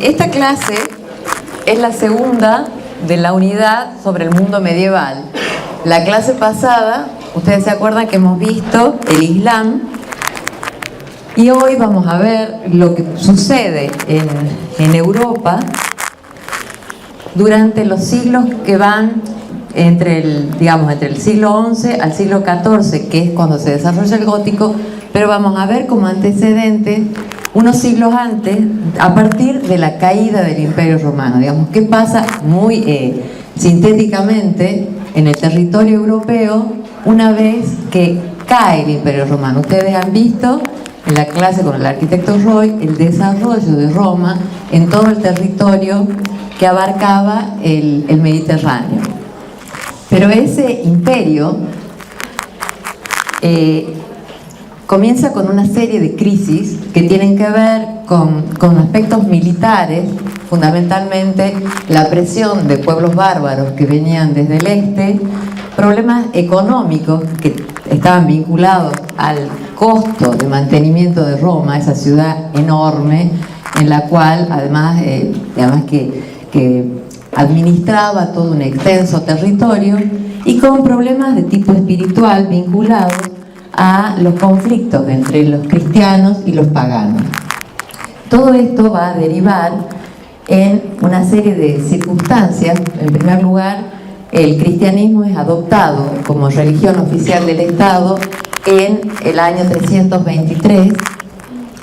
Esta clase es la segunda de la unidad sobre el mundo medieval. La clase pasada, ustedes se acuerdan que hemos visto el Islam, y hoy vamos a ver lo que sucede en Europa durante los siglos que van entre el siglo XI al siglo XIV, que es cuando se desarrolla el gótico, pero vamos a ver como antecedente unos siglos antes, a partir de la caída del Imperio Romano. Digamos, ¿qué pasa muy sintéticamente en el territorio europeo una vez que cae el Imperio Romano? Ustedes han visto en la clase con el arquitecto Roy el desarrollo de Roma en todo el territorio que abarcaba el Mediterráneo. Pero ese imperio comienza con una serie de crisis que tienen que ver con aspectos militares, fundamentalmente la presión de pueblos bárbaros que venían desde el este, problemas económicos que estaban vinculados al costo de mantenimiento de Roma, esa ciudad enorme en la cual además que administraba todo un extenso territorio, y con problemas de tipo espiritual vinculados a los conflictos entre los cristianos y los paganos. Todo esto va a derivar en una serie de circunstancias. En primer lugar, el cristianismo es adoptado como religión oficial del Estado en el año 323.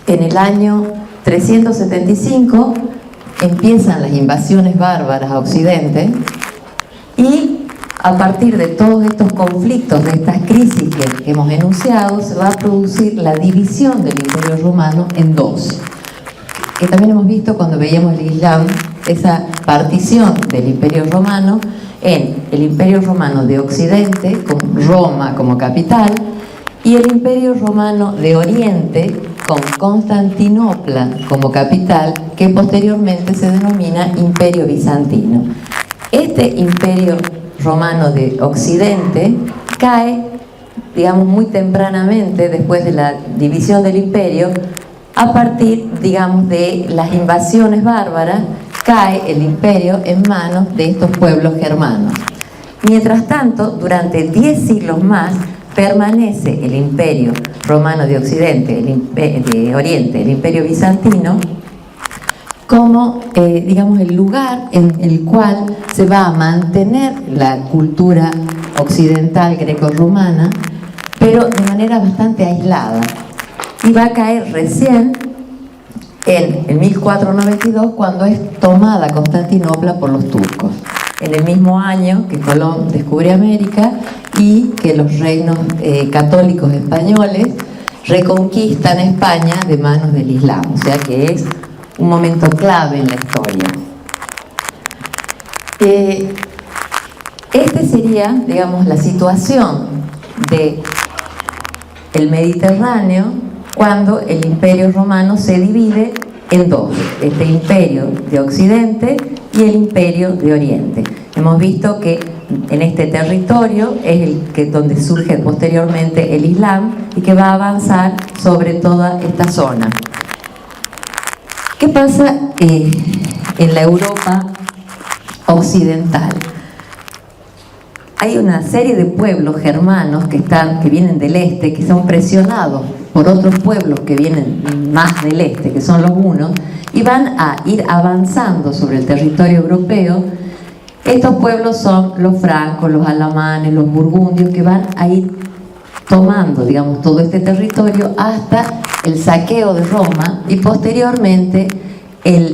En el año 375 empiezan las invasiones bárbaras a Occidente, y a partir de todos estos conflictos, de estas crisis que hemos enunciado, se va a producir la división del Imperio Romano en dos, que también hemos visto cuando veíamos el Islam, esa partición del Imperio Romano en el Imperio Romano de Occidente, con Roma como capital, y el Imperio Romano de Oriente, con Constantinopla como capital, que posteriormente se denomina Imperio Bizantino. Este Imperio Romano de Occidente cae, digamos, muy tempranamente después de la división del imperio. A partir, digamos, de las invasiones bárbaras, cae el imperio en manos de estos pueblos germanos. Mientras tanto, durante 10 siglos más, permanece el Imperio Romano de Occidente, de Oriente, el Imperio Bizantino, como, digamos, el lugar en el cual se va a mantener la cultura occidental greco-romana, pero de manera bastante aislada. Y va a caer recién en el 1492, cuando es tomada Constantinopla por los turcos, en el mismo año que Colón descubre América y que los reinos católicos españoles reconquistan España de manos del Islam. O sea que es un momento clave en la historia. Este sería, digamos, la situación del Mediterráneo cuando el Imperio Romano se divide en dos: este Imperio de Occidente y el Imperio de Oriente. Hemos visto que en este territorio es donde surge posteriormente el Islam, y que va a avanzar sobre toda esta zona. ¿Qué pasa en la Europa occidental? Hay una serie de pueblos germanos que vienen del este, que son presionados por otros pueblos que vienen más del este, que son los hunos, y van a ir avanzando sobre el territorio europeo. Estos pueblos son los francos, los alamanes, los burgundios, que van a ir tomando, digamos, todo este territorio hasta el saqueo de Roma y posteriormente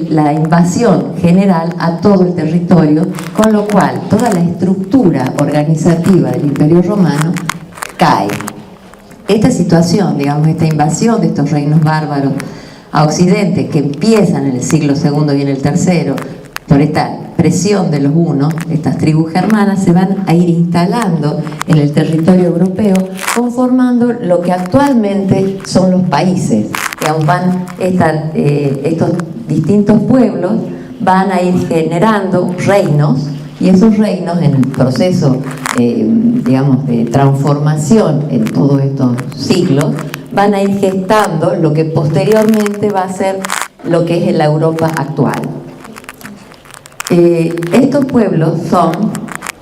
la invasión general a todo el territorio, con lo cual toda la estructura organizativa del Imperio Romano cae. Esta situación, digamos, esta invasión de estos reinos bárbaros a Occidente, que empiezan en el siglo II y en el III, por esta presión de los hunos, estas tribus germanas se van a ir instalando en el territorio europeo, conformando lo que actualmente son los países. Estos distintos pueblos van a ir generando reinos, y esos reinos, en el proceso digamos, de transformación en todos estos siglos, van a ir gestando lo que posteriormente va a ser lo que es la Europa actual. Estos pueblos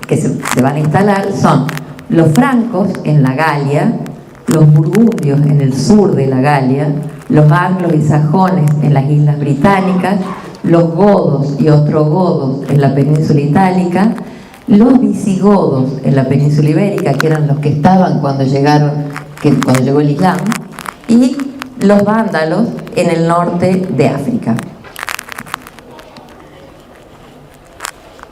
que se van a instalar son los francos en la Galia, los burgundios en el sur de la Galia, los anglos y sajones en las islas británicas, los godos y ostrogodos en la península itálica, los visigodos en la península ibérica, que eran los que estaban cuando llegó el Islam, y los vándalos en el norte de África.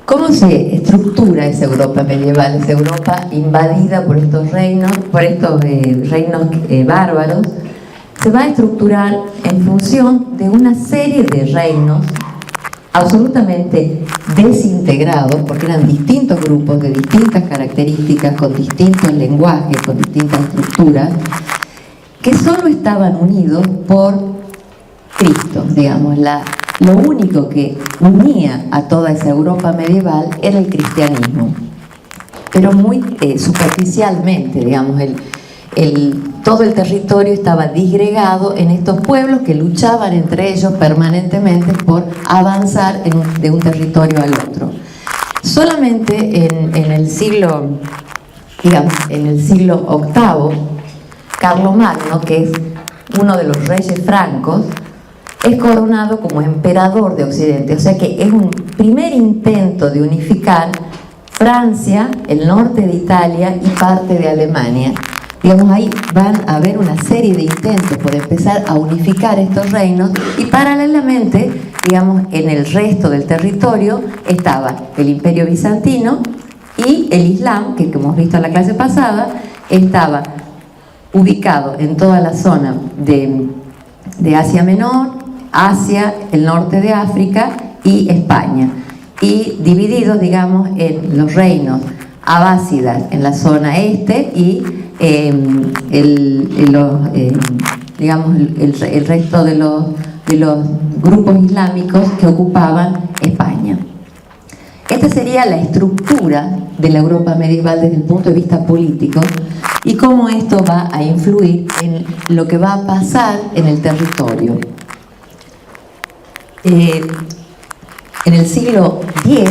¿Cómo se estructura esa Europa medieval, esa Europa invadida por estos reinos bárbaros? Se va a estructurar en función de una serie de reinos absolutamente desintegrados, porque eran distintos grupos de distintas características, con distintos lenguajes, con distintas estructuras, que solo estaban unidos por Cristo, digamos. Lo único que unía a toda esa Europa medieval era el cristianismo, pero muy superficialmente, digamos. Todo el territorio estaba disgregado en estos pueblos que luchaban entre ellos permanentemente por avanzar de un territorio al otro. Solamente en el siglo VIII, Carlomagno, que es uno de los reyes francos, es coronado como emperador de Occidente. O sea que es un primer intento de unificar Francia, el norte de Italia y parte de Alemania. Digamos, ahí van a haber una serie de intentos por empezar a unificar estos reinos, y paralelamente, digamos, en el resto del territorio estaba el Imperio Bizantino y el Islam, que como hemos visto en la clase pasada, estaba ubicado en toda la zona de Asia Menor, Asia, el norte de África y España, y divididos, digamos, en los reinos abásidas en la zona este y el resto de los grupos islámicos que ocupaban España. Esta sería la estructura de la Europa medieval desde el punto de vista político, y cómo esto va a influir en lo que va a pasar en el territorio. En el siglo X,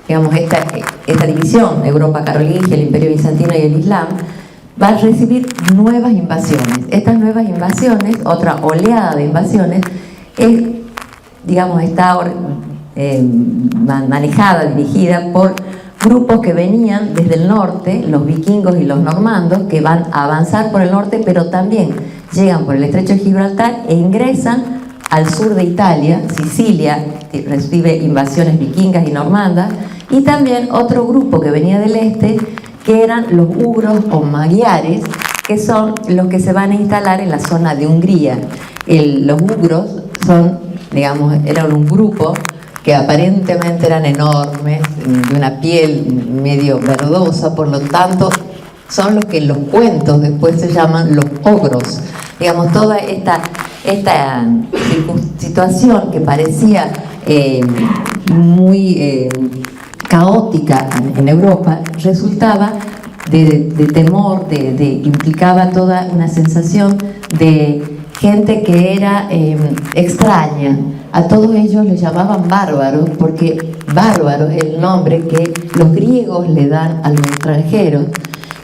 digamos, esta división, Europa carolingia, el Imperio Bizantino y el Islam, va a recibir nuevas invasiones. Estas nuevas invasiones, otra oleada de invasiones, está manejada, dirigida por grupos que venían desde el norte, los vikingos y los normandos, que van a avanzar por el norte, pero también llegan por el estrecho de Gibraltar e ingresan al sur de Italia. Sicilia recibe invasiones vikingas y normandas, y también otro grupo que venía del este, que eran los ugros o magiares, que son los que se van a instalar en la zona de Hungría. Los ugros eran un grupo que aparentemente eran enormes, de una piel medio verdosa, por lo tanto son los que en los cuentos después se llaman los ogros. Digamos, toda esta situación que parecía muy caótica en Europa, resultaba de temor, implicaba toda una sensación de gente que era extraña. A todos ellos les llamaban bárbaros, porque bárbaro es el nombre que los griegos le dan a los extranjeros,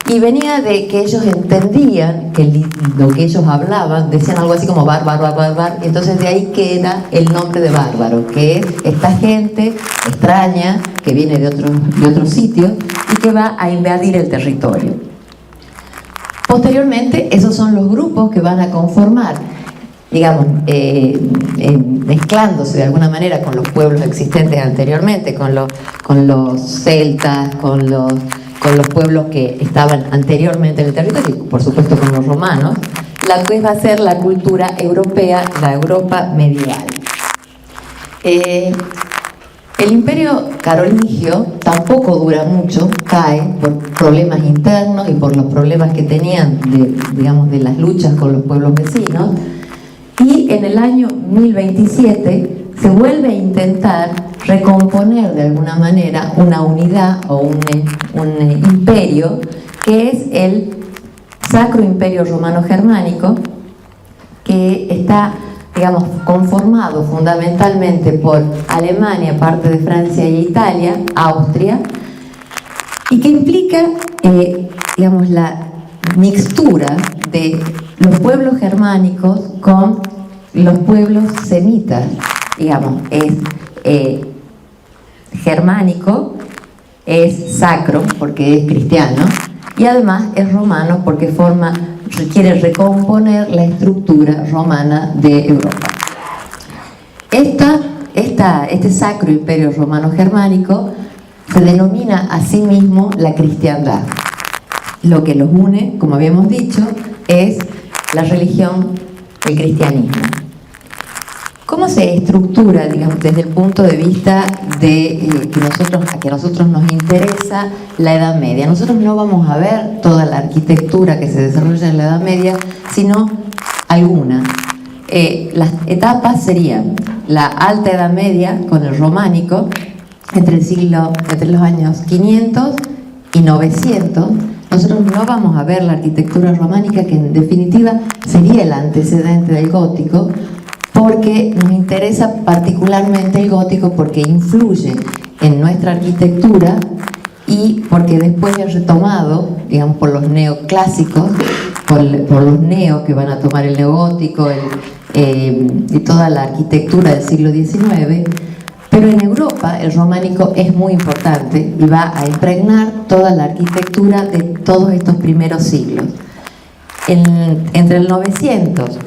y venía de que ellos entendían que lo que ellos hablaban, decían algo así como bárbaro, y entonces de ahí queda el nombre de bárbaro, que es esta gente extraña que viene de otros sitios y que va a invadir el territorio. Posteriormente, esos son los grupos que van a conformar, digamos, mezclándose de alguna manera con los pueblos existentes anteriormente, con los celtas, con los pueblos que estaban anteriormente en el territorio, y por supuesto con los romanos, la que va a ser la cultura europea, la Europa medieval. El Imperio carolingio tampoco dura mucho, cae por problemas internos y por los problemas que tenían de las luchas con los pueblos vecinos, y en el año 1027 se vuelve a intentar recomponer de alguna manera una unidad o un imperio, que es el Sacro Imperio Romano Germánico, que está digamos, conformado fundamentalmente por Alemania, parte de Francia y Italia, Austria, y que implica, digamos, la mixtura de los pueblos germánicos con los pueblos semitas. Digamos, es germánico, es sacro porque es cristiano, y además es romano porque quiere recomponer la estructura romana de Europa. Este sacro imperio romano-germánico se denomina a sí mismo la cristiandad. Lo que los une, como habíamos dicho, es la religión, el cristianismo. ¿Cómo se estructura, digamos, desde el punto de vista de que a nosotros nos interesa la Edad Media? Nosotros no vamos a ver toda la arquitectura que se desarrolla en la Edad Media, sino alguna. Las etapas serían la Alta Edad Media con el románico, entre los años 500 y 900. Nosotros no vamos a ver la arquitectura románica, que en definitiva sería el antecedente del gótico, porque nos interesa particularmente el gótico porque influye en nuestra arquitectura y porque después es retomado, digamos, por los neoclásicos, por los neos que van a tomar el neogótico y toda la arquitectura del siglo XIX. Pero en Europa el románico es muy importante y va a impregnar toda la arquitectura de todos estos primeros siglos. Entre el 900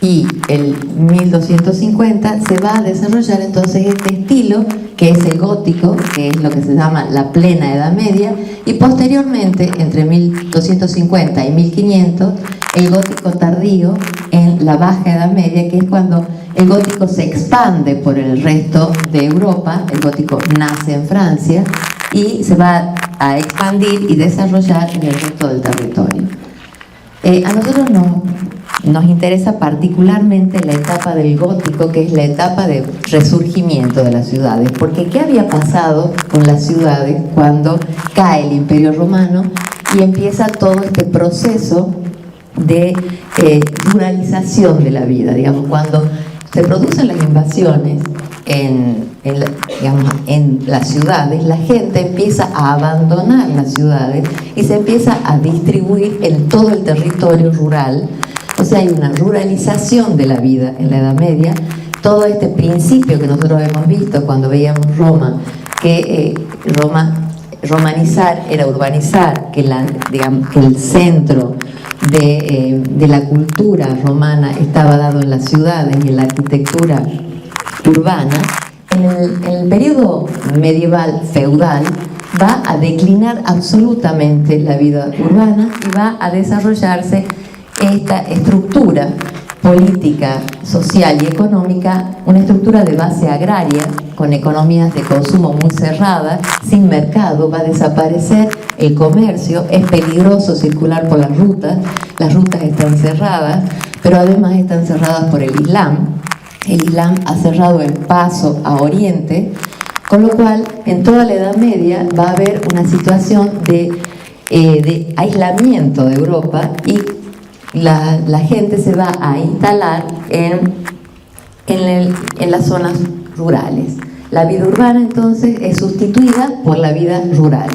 y el 1250 se va a desarrollar entonces este estilo que es el gótico, que es lo que se llama la plena Edad Media, y posteriormente entre 1250 y 1500 el gótico tardío en la baja Edad Media, que es cuando el gótico se expande por el resto de Europa. El gótico nace en Francia y se va a expandir y desarrollar en el resto del territorio. A nosotros nos interesa particularmente la etapa del gótico, que es la etapa de resurgimiento de las ciudades, porque ¿qué había pasado con las ciudades cuando cae el Imperio Romano y empieza todo este proceso de ruralización de la vida? Digamos, cuando se producen las invasiones en las ciudades, la gente empieza a abandonar las ciudades y se empieza a distribuir en todo el territorio rural. O sea, hay una ruralización de la vida en la Edad Media. Todo este principio que nosotros hemos visto cuando veíamos Roma, que romanizar era urbanizar, que el centro de la cultura romana estaba dado en las ciudades y en la arquitectura urbana. En el periodo medieval feudal va a declinar absolutamente la vida urbana y va a desarrollarse esta estructura política, social y económica, una estructura de base agraria, con economías de consumo muy cerradas, sin mercado. Va a desaparecer el comercio, es peligroso circular por las rutas están cerradas, pero además están cerradas por el Islam. El Islam ha cerrado el paso a Oriente, con lo cual en toda la Edad Media va a haber una situación de aislamiento de Europa, y la gente se va a instalar en las zonas rurales. La vida urbana entonces es sustituida por la vida rural.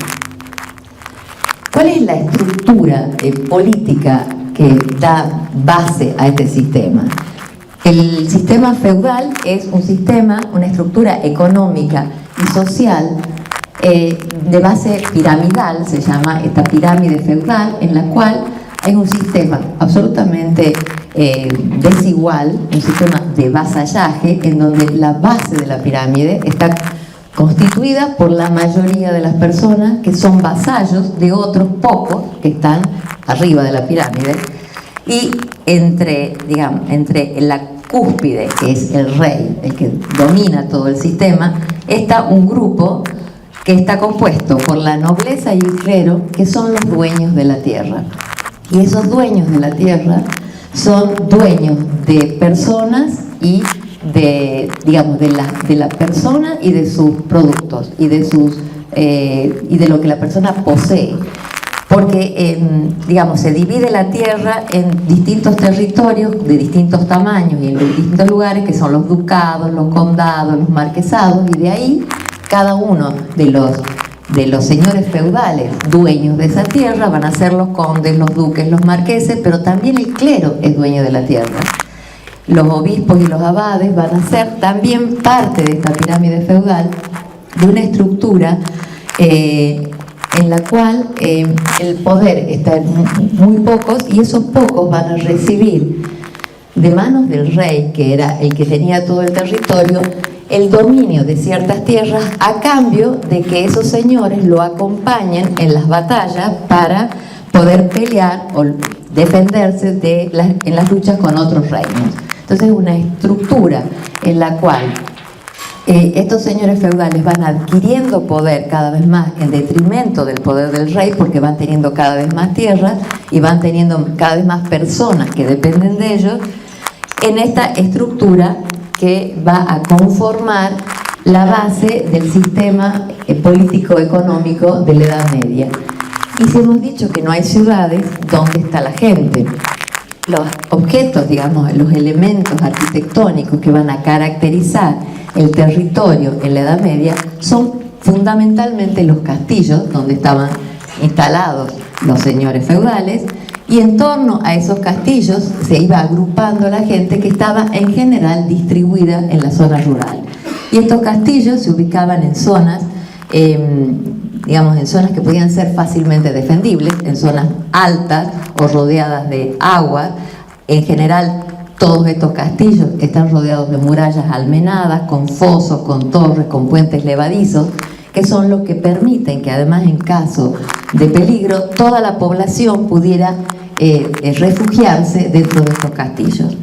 ¿Cuál es la estructura política que da base a este sistema? El sistema feudal es un sistema, una estructura económica y social de base piramidal, se llama esta pirámide feudal, en la cual hay un sistema absolutamente desigual, un sistema de vasallaje, en donde la base de la pirámide está constituida por la mayoría de las personas que son vasallos de otros pocos que están arriba de la pirámide, y entre la cúspide, que es el rey, el que domina todo el sistema, está un grupo que está compuesto por la nobleza y el clero, que son los dueños de la tierra. Y esos dueños de la tierra son dueños de personas y de la persona y de sus productos y de lo que la persona posee. porque digamos, se divide la tierra en distintos territorios de distintos tamaños y en distintos lugares, que son los ducados, los condados, los marquesados, y de ahí cada uno de los señores feudales dueños de esa tierra van a ser los condes, los duques, los marqueses, pero también el clero es dueño de la tierra. Los obispos y los abades van a ser también parte de esta pirámide feudal, de una estructura en la cual el poder está en muy pocos, y esos pocos van a recibir de manos del rey, que era el que tenía todo el territorio, el dominio de ciertas tierras, a cambio de que esos señores lo acompañen en las batallas para poder pelear o defenderse en las luchas con otros reinos. Entonces, una estructura en la cual estos señores feudales van adquiriendo poder cada vez más en detrimento del poder del rey, porque van teniendo cada vez más tierras y van teniendo cada vez más personas que dependen de ellos, en esta estructura que va a conformar la base del sistema político-económico de la Edad Media. Y si hemos dicho que no hay ciudades, ¿dónde está la gente? Los objetos, digamos, los elementos arquitectónicos que van a caracterizar el territorio en la Edad Media son fundamentalmente los castillos, donde estaban instalados los señores feudales, y en torno a esos castillos se iba agrupando la gente que estaba en general distribuida en la zona rural. Y estos castillos se ubicaban en zonas, digamos, en zonas que podían ser fácilmente defendibles, en zonas altas o rodeadas de agua. En general, todos estos castillos están rodeados de murallas almenadas, con fosos, con torres, con puentes levadizos, que son los que permiten que, además, en caso de peligro, toda la población pudiera refugiarse dentro de estos castillos.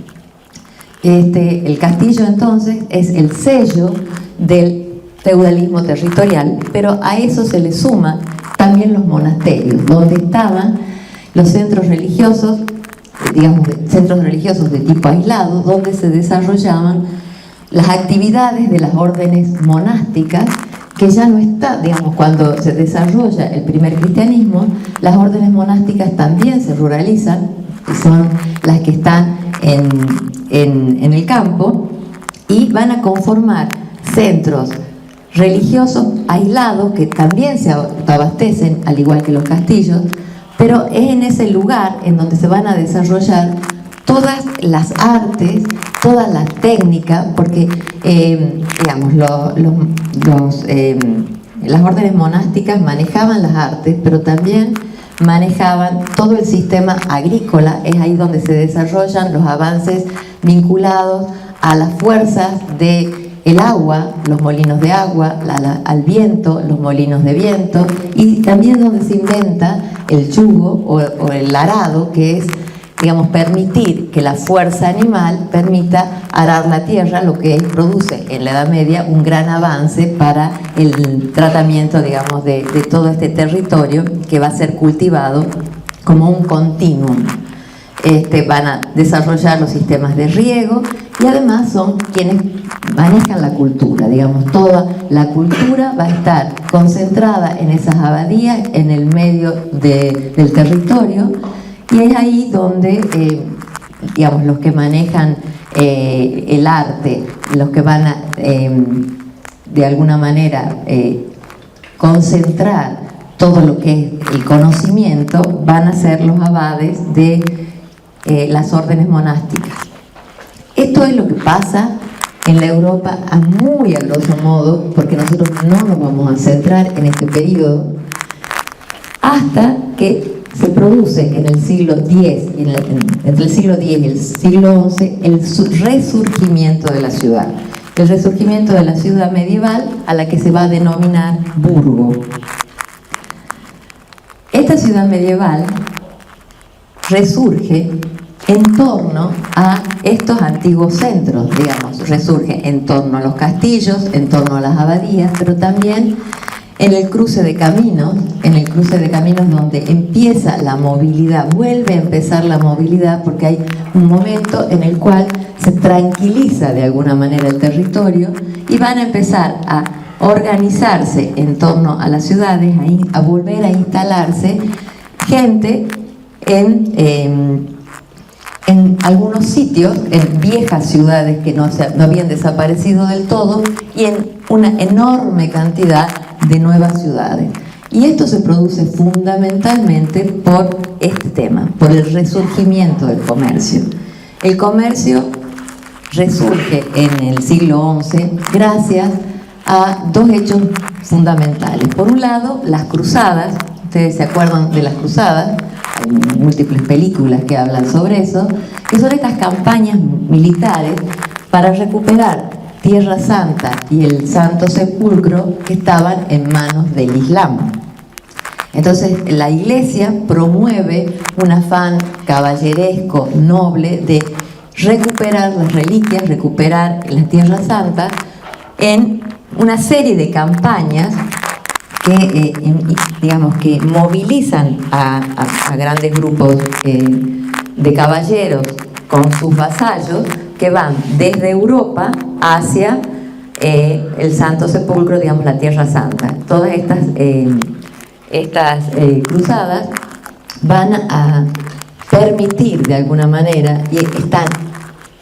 El castillo, entonces, es el sello del feudalismo territorial, pero a eso se le suma también los monasterios, donde estaban los centros religiosos, digamos, centros religiosos de tipo aislado, donde se desarrollaban las actividades de las órdenes monásticas, que ya no está, digamos, cuando se desarrolla el primer cristianismo, las órdenes monásticas también se ruralizan, y son las que están en el campo, y van a conformar centros religiosos aislados que también se abastecen, al igual que los castillos, pero es en ese lugar en donde se van a desarrollar todas las artes, toda la técnica, porque digamos, las órdenes monásticas manejaban las artes, pero también manejaban todo el sistema agrícola. Es ahí donde se desarrollan los avances vinculados a las fuerzas del agua, los molinos de agua, al viento, los molinos de viento, y también donde se inventa el yugo o el arado, que es, digamos, permitir que la fuerza animal permita arar la tierra, lo que produce en la Edad Media un gran avance para el tratamiento, digamos, de todo este territorio que va a ser cultivado como un continuum. Van a desarrollar los sistemas de riego y además son quienes manejan la cultura, digamos, toda la cultura va a estar concentrada en esas abadías, en el medio del territorio, y es ahí donde, digamos, los que manejan el arte, los que van a, de alguna manera, concentrar todo lo que es el conocimiento, van a ser los abades de las órdenes monásticas. Esto es lo que pasa en la Europa muy a grosso modo, porque nosotros no nos vamos a centrar en este periodo, hasta que se produce en el siglo X, entre el siglo X y el siglo XI, el resurgimiento de la ciudad. El resurgimiento de la ciudad medieval, a la que se va a denominar burgo. Esta ciudad medieval resurge en torno a estos antiguos centros, digamos, resurge en torno a los castillos, en torno a las abadías, pero también en el cruce de caminos, donde empieza la movilidad, vuelve a empezar la movilidad, porque hay un momento en el cual se tranquiliza de alguna manera el territorio y van a empezar a organizarse en torno a las ciudades, a volver a instalarse gente en algunos sitios, en viejas ciudades que no habían desaparecido del todo, y en una enorme cantidad de nuevas ciudades. Y esto se produce fundamentalmente por este tema, por el resurgimiento del comercio. El comercio resurge en el siglo XI gracias a dos hechos fundamentales. Por un lado, las cruzadas. Ustedes se acuerdan de las cruzadas, hay múltiples películas que hablan sobre eso, que son estas campañas militares para recuperar Tierra Santa y el Santo Sepulcro que estaban en manos del Islam. Entonces la Iglesia promueve un afán caballeresco, noble, de recuperar las reliquias, recuperar la Tierra Santa en una serie de campañas que, digamos, que movilizan a grandes grupos de caballeros con sus vasallos que van desde Europa hacia el Santo Sepulcro, digamos, la Tierra Santa. Todas estas cruzadas van a permitir de alguna manera, y están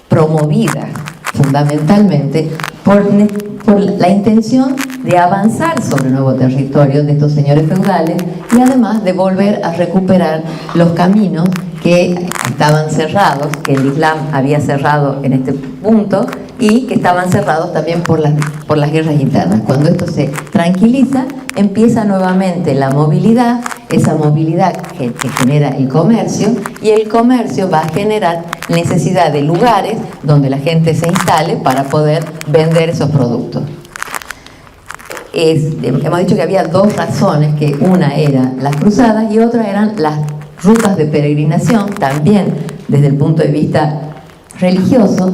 promovidas fundamentalmente por la intención de avanzar sobre el nuevo territorio de estos señores feudales, y además de volver a recuperar los caminos que estaban cerrados, que el Islam había cerrado en este punto, y que estaban cerrados también por las guerras internas. Cuando esto se tranquiliza, empieza nuevamente la movilidad, esa movilidad que genera el comercio, y el comercio va a generar necesidad de lugares donde la gente se instale para poder vender esos productos. Hemos dicho que había dos razones, que una era las cruzadas y otra eran las rutas de peregrinación, también desde el punto de vista religioso,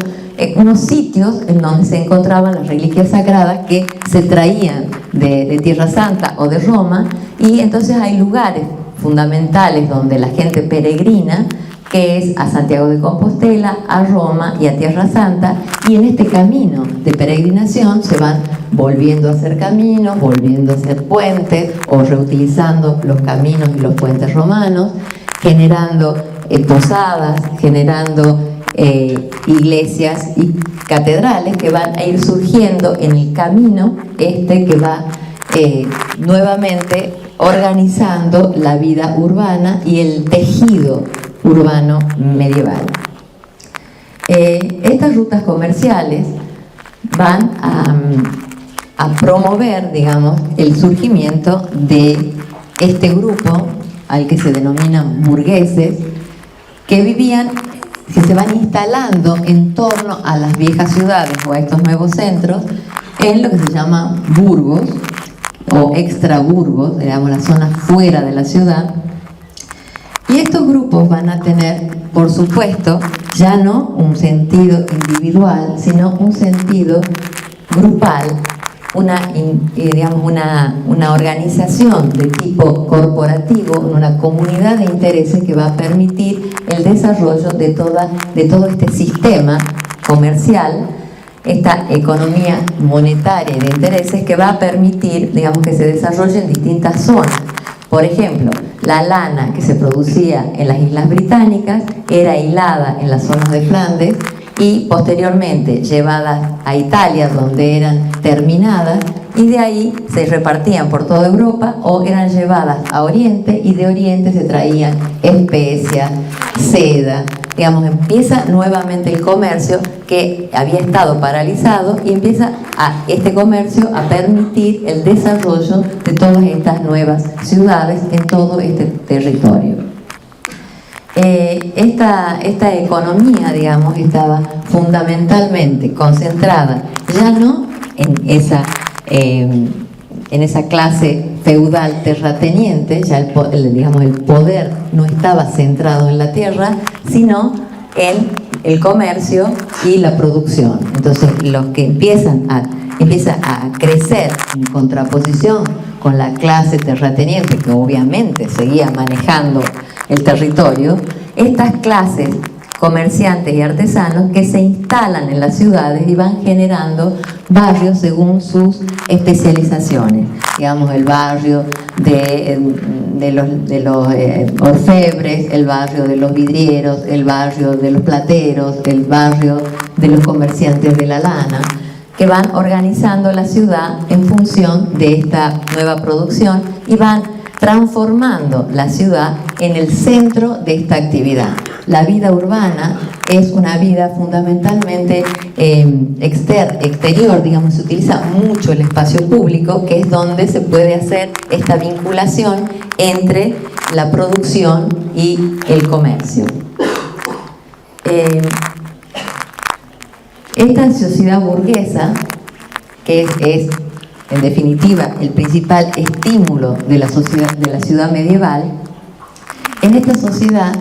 unos sitios en donde se encontraban las reliquias sagradas que se traían de Tierra Santa o de Roma, y entonces hay lugares fundamentales donde la gente peregrina, que es a Santiago de Compostela, a Roma y a Tierra Santa, y en este camino de peregrinación se van volviendo a hacer caminos, volviendo a hacer puentes, o reutilizando los caminos y los puentes romanos, generando posadas, generando iglesias y catedrales que van a ir surgiendo en el camino que va nuevamente organizando la vida urbana y el tejido urbano medieval. Estas rutas comerciales van a promover, digamos, el surgimiento de este grupo al que se denominan burgueses, que se van instalando en torno a las viejas ciudades o a estos nuevos centros en lo que se llama burgos o extraburgos, digamos, la zona fuera de la ciudad. Y estos grupos van a tener, por supuesto, ya no un sentido individual, sino un sentido grupal, una organización de tipo corporativo, una comunidad de intereses que va a permitir el desarrollo de todo este sistema comercial, esta economía monetaria y de intereses que va a permitir, digamos, que se desarrolle en distintas zonas. Por ejemplo, la lana que se producía en las Islas Británicas era hilada en las zonas de Flandes y posteriormente llevadas a Italia, donde eran terminadas, y de ahí se repartían por toda Europa o eran llevadas a Oriente, y de Oriente se traían especias, seda. Digamos, empieza nuevamente el comercio que había estado paralizado, y empieza este comercio a permitir el desarrollo de todas estas nuevas ciudades en todo este territorio. Esta economía, digamos, estaba fundamentalmente concentrada ya no en esa clase feudal terrateniente, ya el poder no estaba centrado en la tierra, sino en el comercio y la producción. Entonces, los que empieza a crecer en contraposición con la clase terrateniente, que obviamente seguía manejando el territorio, estas clases comerciantes y artesanos que se instalan en las ciudades y van generando barrios según sus especializaciones. digamos, el barrio de los orfebres, el barrio de los vidrieros, el barrio de los plateros, el barrio de los comerciantes de la lana, que van organizando la ciudad en función de esta nueva producción y van transformando la ciudad en el centro de esta actividad. La vida urbana es una vida fundamentalmente exterior, digamos, se utiliza mucho el espacio público, que es donde se puede hacer esta vinculación entre la producción y el comercio. Esta sociedad burguesa, que es en definitiva el principal estímulo de la ciudad medieval, en esta sociedad,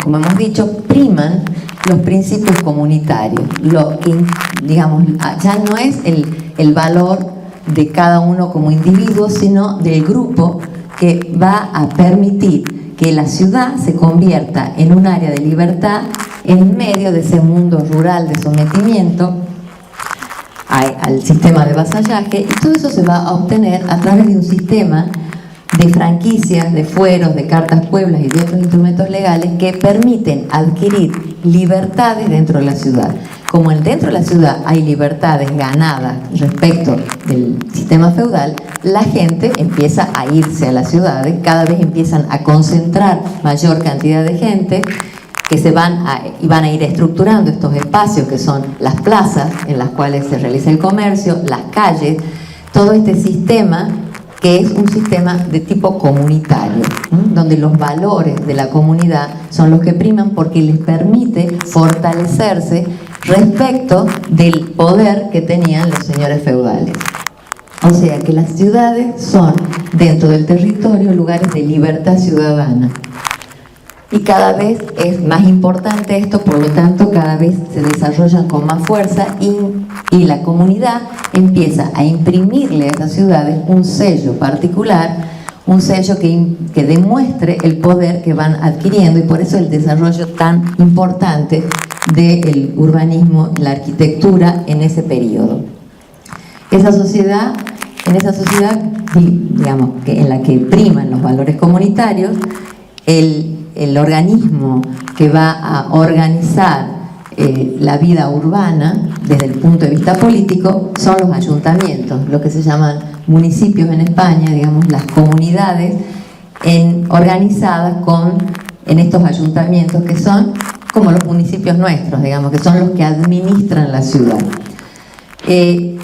como hemos dicho, priman los principios comunitarios. Digamos, ya no es el valor de cada uno como individuo, sino del grupo, que va a permitir que la ciudad se convierta en un área de libertad en medio de ese mundo rural de sometimiento al sistema de vasallaje, y todo eso se va a obtener a través de un sistema de franquicias, de fueros, de cartas pueblas y de otros instrumentos legales que permiten adquirir libertades dentro de la ciudad. Como dentro de la ciudad hay libertades ganadas respecto del sistema feudal, la gente empieza a irse a las ciudades, cada vez empiezan a concentrar mayor cantidad de gente, que van a ir estructurando estos espacios que son las plazas en las cuales se realiza el comercio, las calles, todo este sistema que es un sistema de tipo comunitario, donde los valores de la comunidad son los que priman porque les permite fortalecerse respecto del poder que tenían los señores feudales. O sea que las ciudades son, dentro del territorio, lugares de libertad ciudadana. Y cada vez es más importante esto, por lo tanto cada vez se desarrollan con más fuerza y la comunidad empieza a imprimirle a esas ciudades un sello particular, un sello que demuestre el poder que van adquiriendo, y por eso el desarrollo tan importante del urbanismo, la arquitectura en ese periodo. En esa sociedad, digamos, en la que priman los valores comunitarios, el organismo que va a organizar la vida urbana desde el punto de vista político son los ayuntamientos, lo que se llaman municipios en España, digamos, las comunidades organizadas en estos ayuntamientos, que son como los municipios nuestros, digamos, que son los que administran la ciudad.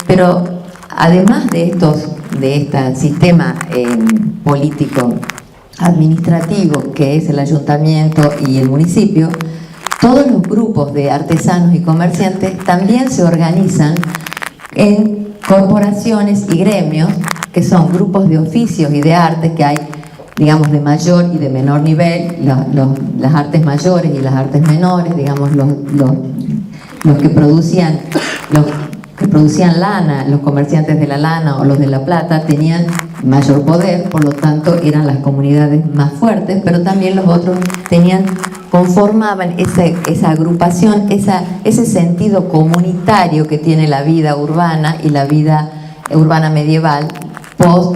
Pero además de este sistema político administrativo que es el ayuntamiento y el municipio, todos los grupos de artesanos y comerciantes también se organizan en corporaciones y gremios, que son grupos de oficios y de artes que hay, digamos, de mayor y de menor nivel, las artes mayores y las artes menores, digamos, los que producían lana, los comerciantes de la lana o los de la plata tenían mayor poder, por lo tanto eran las comunidades más fuertes, pero también los otros conformaban esa agrupación, ese sentido comunitario que tiene la vida urbana y la vida urbana medieval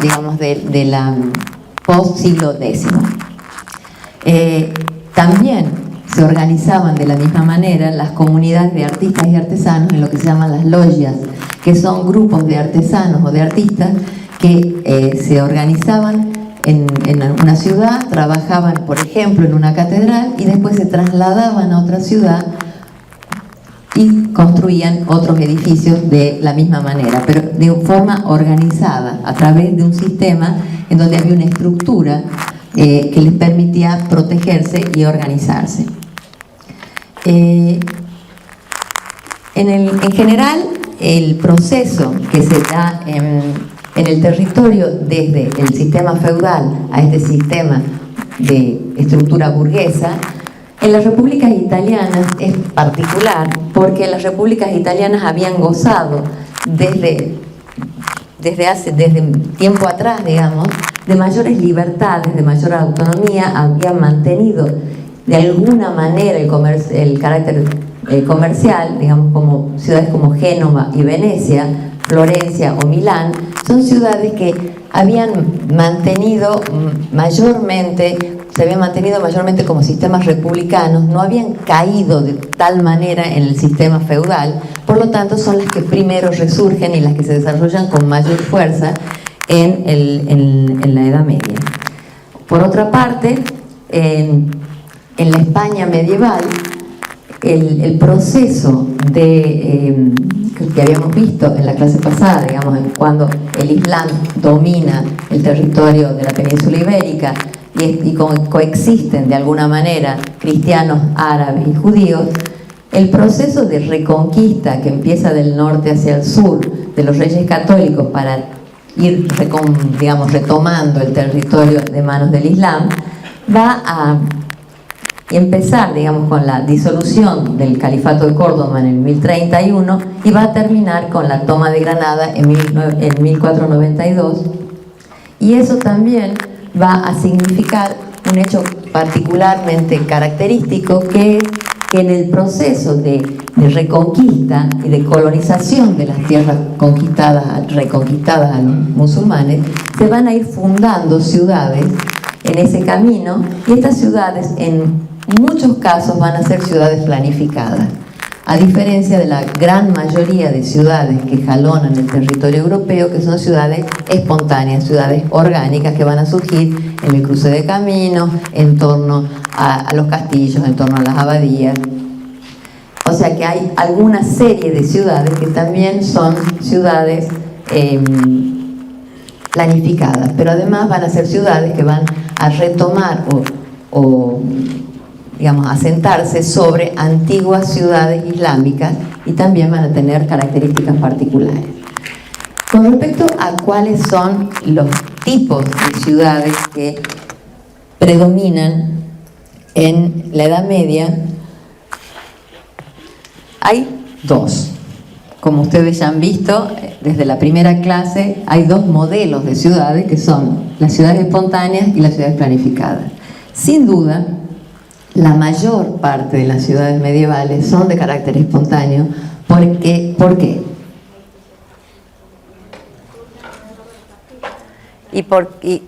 digamos, de la post siglo X. También se organizaban de la misma manera las comunidades de artistas y artesanos en lo que se llaman las logias, que son grupos de artesanos o de artistas que se organizaban en una ciudad, trabajaban, por ejemplo, en una catedral y después se trasladaban a otra ciudad y construían otros edificios de la misma manera, pero de forma organizada, a través de un sistema en donde había una estructura que les permitía protegerse y organizarse. En general, el proceso que se da en el territorio desde el sistema feudal a este sistema de estructura burguesa, en las repúblicas italianas es particular porque las repúblicas italianas habían gozado desde tiempo atrás, digamos, de mayores libertades, de mayor autonomía, habían mantenido de alguna manera el carácter comercial, digamos, como ciudades como Génova y Venecia, Florencia o Milán, son ciudades que se habían mantenido mayormente como sistemas republicanos, no habían caído de tal manera en el sistema feudal, por lo tanto son las que primero resurgen y las que se desarrollan con mayor fuerza en la Edad Media. Por otra parte, en la España medieval, el proceso que habíamos visto en la clase pasada, digamos, cuando el Islam domina el territorio de la península ibérica y coexisten de alguna manera cristianos, árabes y judíos, el proceso de reconquista que empieza del norte hacia el sur de los reyes católicos para ir, digamos, retomando el territorio de manos del Islam, va a empezar, digamos, con la disolución del Califato de Córdoba en el 1031 y va a terminar con la toma de Granada en 1492, y eso también va a significar un hecho particularmente característico, que es que en el proceso de reconquista y de colonización de las tierras reconquistadas a los musulmanes, se van a ir fundando ciudades en ese camino, y estas ciudades en muchos casos van a ser ciudades planificadas, a diferencia de la gran mayoría de ciudades que jalonan el territorio europeo, que son ciudades espontáneas, ciudades orgánicas que van a surgir en el cruce de caminos, en torno a los castillos, en torno a las abadías. O sea que hay alguna serie de ciudades que también son ciudades planificadas, pero además van a ser ciudades que van a retomar o digamos, asentarse sobre antiguas ciudades islámicas, y también van a tener características particulares. Con respecto a cuáles son los tipos de ciudades que predominan en la Edad Media, hay dos. Como ustedes ya han visto, desde la primera clase hay dos modelos de ciudades, que son las ciudades espontáneas y las ciudades planificadas. Sin duda, la mayor parte de las ciudades medievales son de carácter espontáneo. ¿Por qué?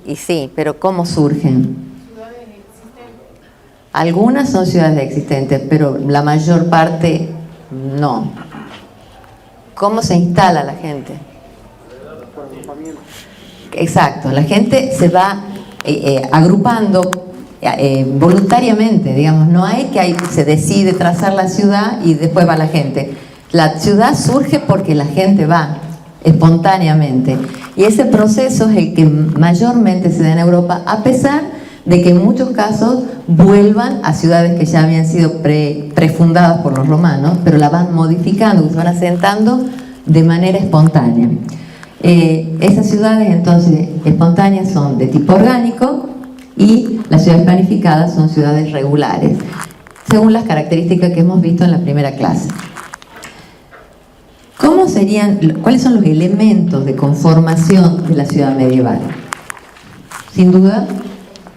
Y sí, pero ¿cómo surgen? Algunas son ciudades existentes, pero la mayor parte no. ¿Cómo se instala la gente? Exacto, la gente se va agrupando voluntariamente, digamos, no hay que se decide trazar la ciudad y después va la gente. La ciudad surge porque la gente va espontáneamente, y ese proceso es el que mayormente se da en Europa, a pesar de que en muchos casos vuelvan a ciudades que ya habían sido prefundadas por los romanos, pero la van modificando, se van asentando de manera espontánea. Esas ciudades entonces espontáneas son de tipo orgánico, y las ciudades planificadas son ciudades regulares, según las características que hemos visto en la primera clase. ¿Cuáles son los elementos de conformación de la ciudad medieval? Sin duda,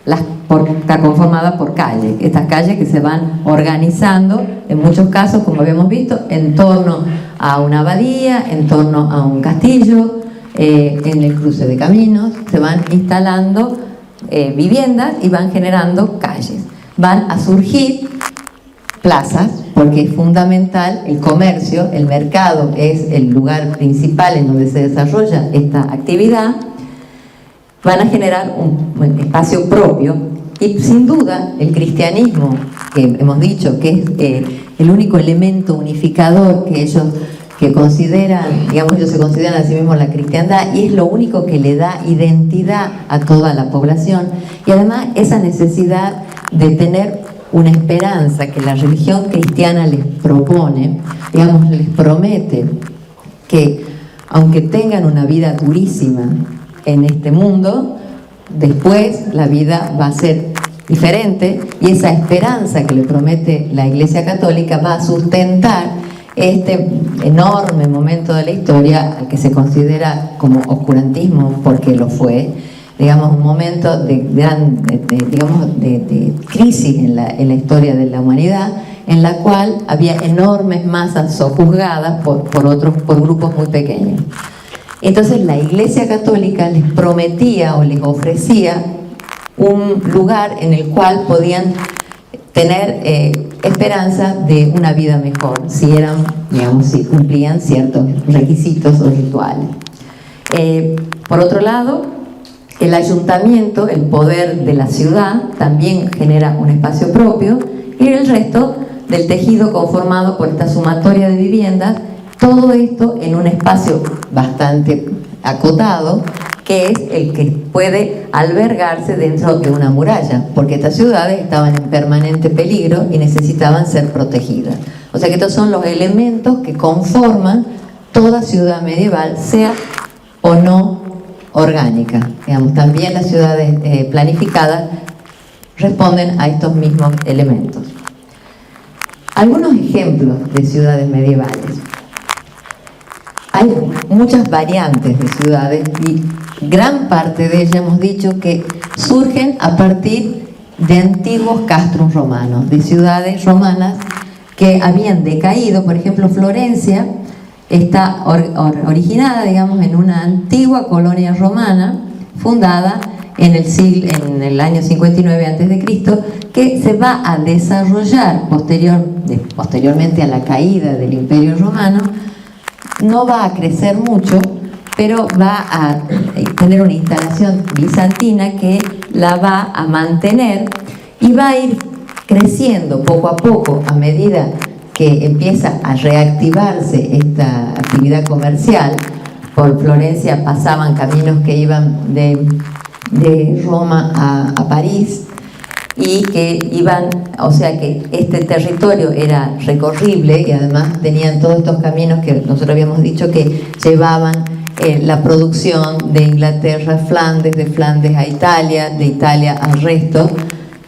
está conformada por calles, estas calles que se van organizando, en muchos casos, como habíamos visto, en torno a una abadía, en torno a un castillo, en el cruce de caminos, se van instalando viviendas y van generando calles. Van a surgir plazas, porque es fundamental el comercio, el mercado es el lugar principal en donde se desarrolla esta actividad. Van a generar un espacio propio, y sin duda el cristianismo, que hemos dicho que es el único elemento unificador que ellos consideran, digamos, ellos se consideran a sí mismos la cristiandad, y es lo único que le da identidad a toda la población, y además esa necesidad de tener una esperanza que la religión cristiana les propone, digamos, les promete que aunque tengan una vida durísima en este mundo, después la vida va a ser diferente, y esa esperanza que le promete la Iglesia Católica va a sustentar este enorme momento de la historia al que se considera como oscurantismo, porque lo fue, digamos, un momento de crisis en la historia de la humanidad, en la cual había enormes masas sojuzgadas por grupos muy pequeños. Entonces la Iglesia Católica les prometía o les ofrecía un lugar en el cual podían tener esperanza de una vida mejor, si eran, digamos, si cumplían ciertos requisitos o rituales. Por otro lado, el ayuntamiento, el poder de la ciudad, también genera un espacio propio, y el resto del tejido conformado por esta sumatoria de viviendas, todo esto en un espacio bastante acotado, que es el que puede albergarse dentro de una muralla, porque estas ciudades estaban en permanente peligro y necesitaban ser protegidas. O sea que estos son los elementos que conforman toda ciudad medieval, sea o no orgánica. Digamos, también las ciudades planificadas responden a estos mismos elementos. Algunos ejemplos de ciudades medievales. Hay muchas variantes de ciudades y gran parte de ellas hemos dicho que surgen a partir de antiguos castros romanos, de ciudades romanas que habían decaído. Por ejemplo, Florencia está originada, digamos, en una antigua colonia romana fundada en el año 59 a.C., que se va a desarrollar posteriormente a la caída del Imperio Romano. No va a crecer mucho, pero va a tener una instalación bizantina que la va a mantener y va a ir creciendo poco a poco a medida que empieza a reactivarse esta actividad comercial. Por Florencia pasaban caminos que iban de Roma a París y que iban, o sea que este territorio era recorrible y además tenían todos estos caminos que nosotros habíamos dicho que llevaban la producción de Inglaterra a Flandes, de Flandes a Italia, de Italia al resto.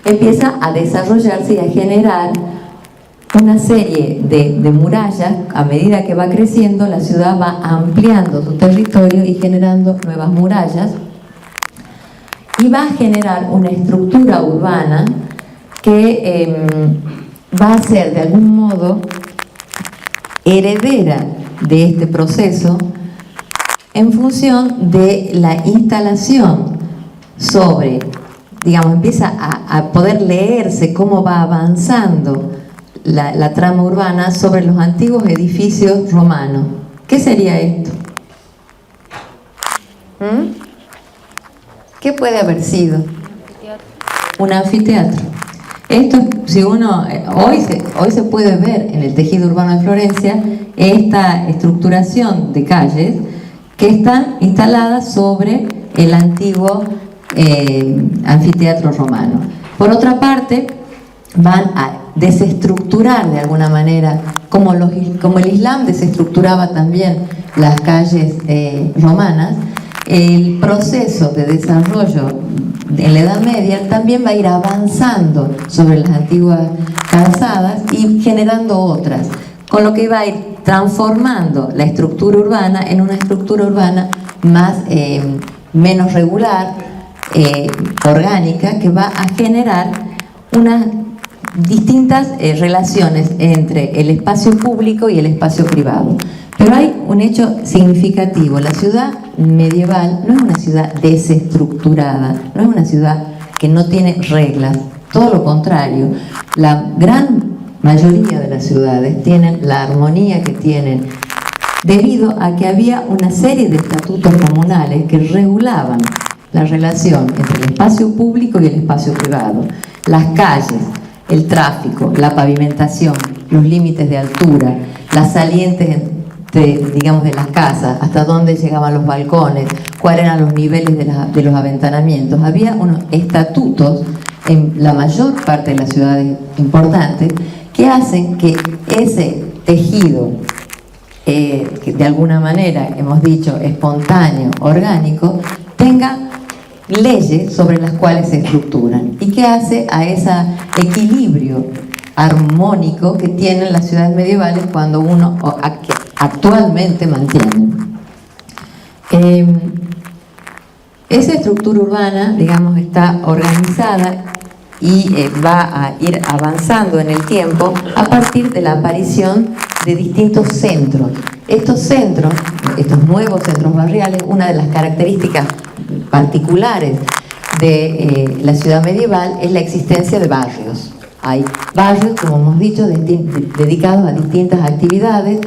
Empieza a desarrollarse y a generar una serie de murallas. A medida que va creciendo, la ciudad va ampliando su territorio y generando nuevas murallas, y va a generar una estructura urbana que va a ser de algún modo heredera de este proceso en función de la instalación sobre, digamos, empieza a poder leerse cómo va avanzando la trama urbana sobre los antiguos edificios romanos. ¿Qué sería esto? ¿Qué puede haber sido? Un anfiteatro. Esto, si uno, hoy se puede ver en el tejido urbano de Florencia esta estructuración de calles que están instaladas sobre el antiguo anfiteatro romano. Por otra parte, van a desestructurar de alguna manera, como el Islam desestructuraba también las calles romanas. El proceso de desarrollo en la Edad Media también va a ir avanzando sobre las antiguas calzadas y generando otras, con lo que va a ir transformando la estructura urbana en una estructura urbana más, menos regular, orgánica, que va a generar unas distintas relaciones entre el espacio público y el espacio privado. Pero hay un hecho significativo: la ciudad medieval no es una ciudad desestructurada, no es una ciudad que no tiene reglas, todo lo contrario. La gran mayoría de las ciudades tienen la armonía que tienen debido a que había una serie de estatutos comunales que regulaban la relación entre el espacio público y el espacio privado. Las calles, el tráfico, la pavimentación, los límites de altura, las salientes digamos, de las casas, hasta dónde llegaban los balcones, cuáles eran los niveles de los aventanamientos. Había unos estatutos en la mayor parte de las ciudades importantes que hacen que ese tejido, que de alguna manera hemos dicho espontáneo, orgánico, tenga leyes sobre las cuales se estructuran y que hace a ese equilibrio armónico que tienen las ciudades medievales cuando uno actualmente mantiene. Esa estructura urbana, digamos, está organizada y va a ir avanzando en el tiempo a partir de la aparición de distintos centros. estos centros, estos nuevos centros barriales, una de las características particulares de la ciudad medieval es la existencia de barrios. Hay barrios, como hemos dicho, dedicados a distintas actividades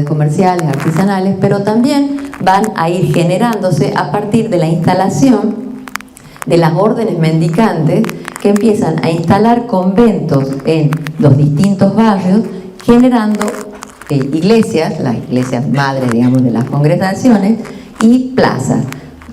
comerciales, artesanales, pero también van a ir generándose a partir de la instalación de las órdenes mendicantes que empiezan a instalar conventos en los distintos barrios, generando iglesias, las iglesias madres, digamos, de las congregaciones, y plazas.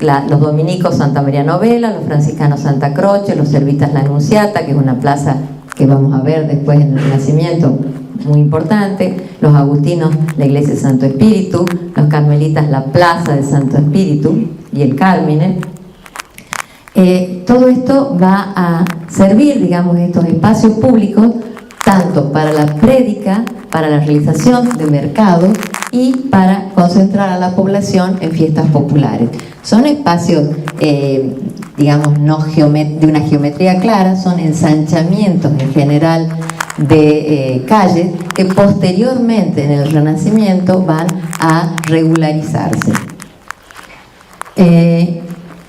Los dominicos Santa María Novela, los franciscanos Santa Croce, los servitas La Anunciata, que es una plaza que vamos a ver después en el Renacimiento, muy importante, los agustinos la iglesia de Santo Espíritu, los carmelitas la plaza de Santo Espíritu y el Cármine. Todo esto va a servir, digamos, estos espacios públicos tanto para la prédica, para la realización de mercados y para concentrar a la población en fiestas populares. Son espacios, digamos, no de una geometría clara, son ensanchamientos en general de calles que posteriormente en el Renacimiento van a regularizarse.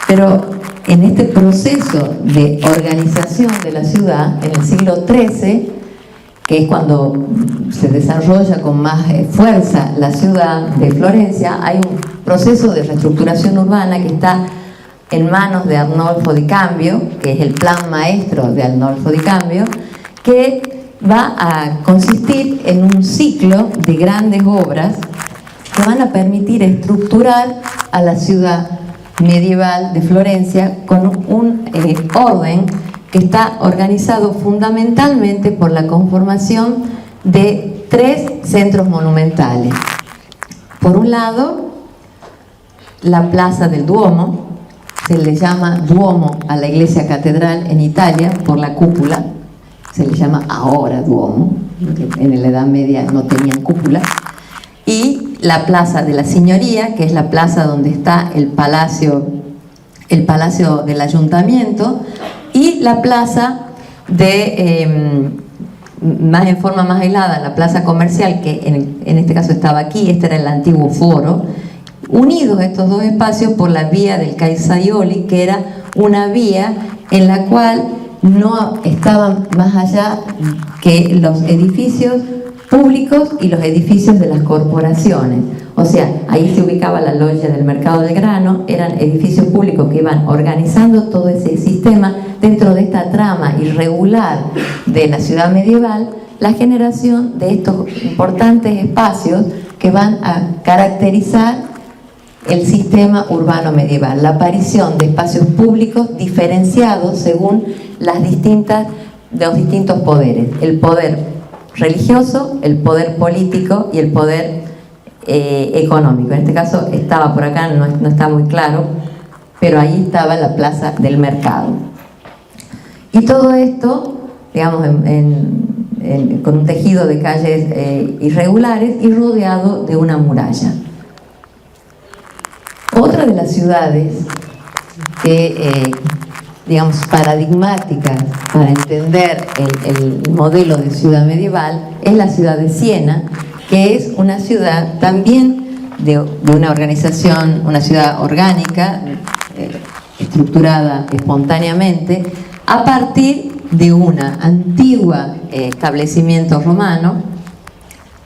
Pero en este proceso de organización de la ciudad, en el siglo XIII, que es cuando se desarrolla con más fuerza la ciudad de Florencia, hay un proceso de reestructuración urbana que está en manos de Arnolfo di Cambio, que es el plan maestro de Arnolfo di Cambio, que va a consistir en un ciclo de grandes obras que van a permitir estructurar a la ciudad medieval de Florencia con un orden que está organizado fundamentalmente por la conformación de 3 centros monumentales. Por un lado, la plaza del Duomo, se le llama Duomo a la iglesia catedral en Italia por la cúpula, se le llama ahora Duomo, en la Edad Media no tenían cúpula, y la plaza de la Signoría, que es la plaza donde está el palacio del ayuntamiento, y la plaza más en forma más aislada, la plaza comercial, que en este caso estaba aquí, este era el antiguo foro, unidos estos dos espacios por la vía del Caisaioli, que era una vía en la cual no estaban más allá que los edificios públicos y los edificios de las corporaciones. O sea, ahí se ubicaba la logia del mercado del grano, eran edificios públicos que iban organizando todo ese sistema dentro de esta trama irregular de la ciudad medieval, la generación de estos importantes espacios que van a caracterizar el sistema urbano medieval, la aparición de espacios públicos diferenciados según los distintos poderes, el poder religioso, el poder político y el poder económico. En este caso estaba por acá, no está muy claro, pero ahí estaba la plaza del mercado. Y todo esto, digamos, con un tejido de calles irregulares y rodeado de una muralla. Otra de las ciudades que, digamos, paradigmáticas para entender el modelo de ciudad medieval es la ciudad de Siena, que es una ciudad también de una organización, una ciudad orgánica, estructurada espontáneamente, a partir de una antigua establecimiento romano,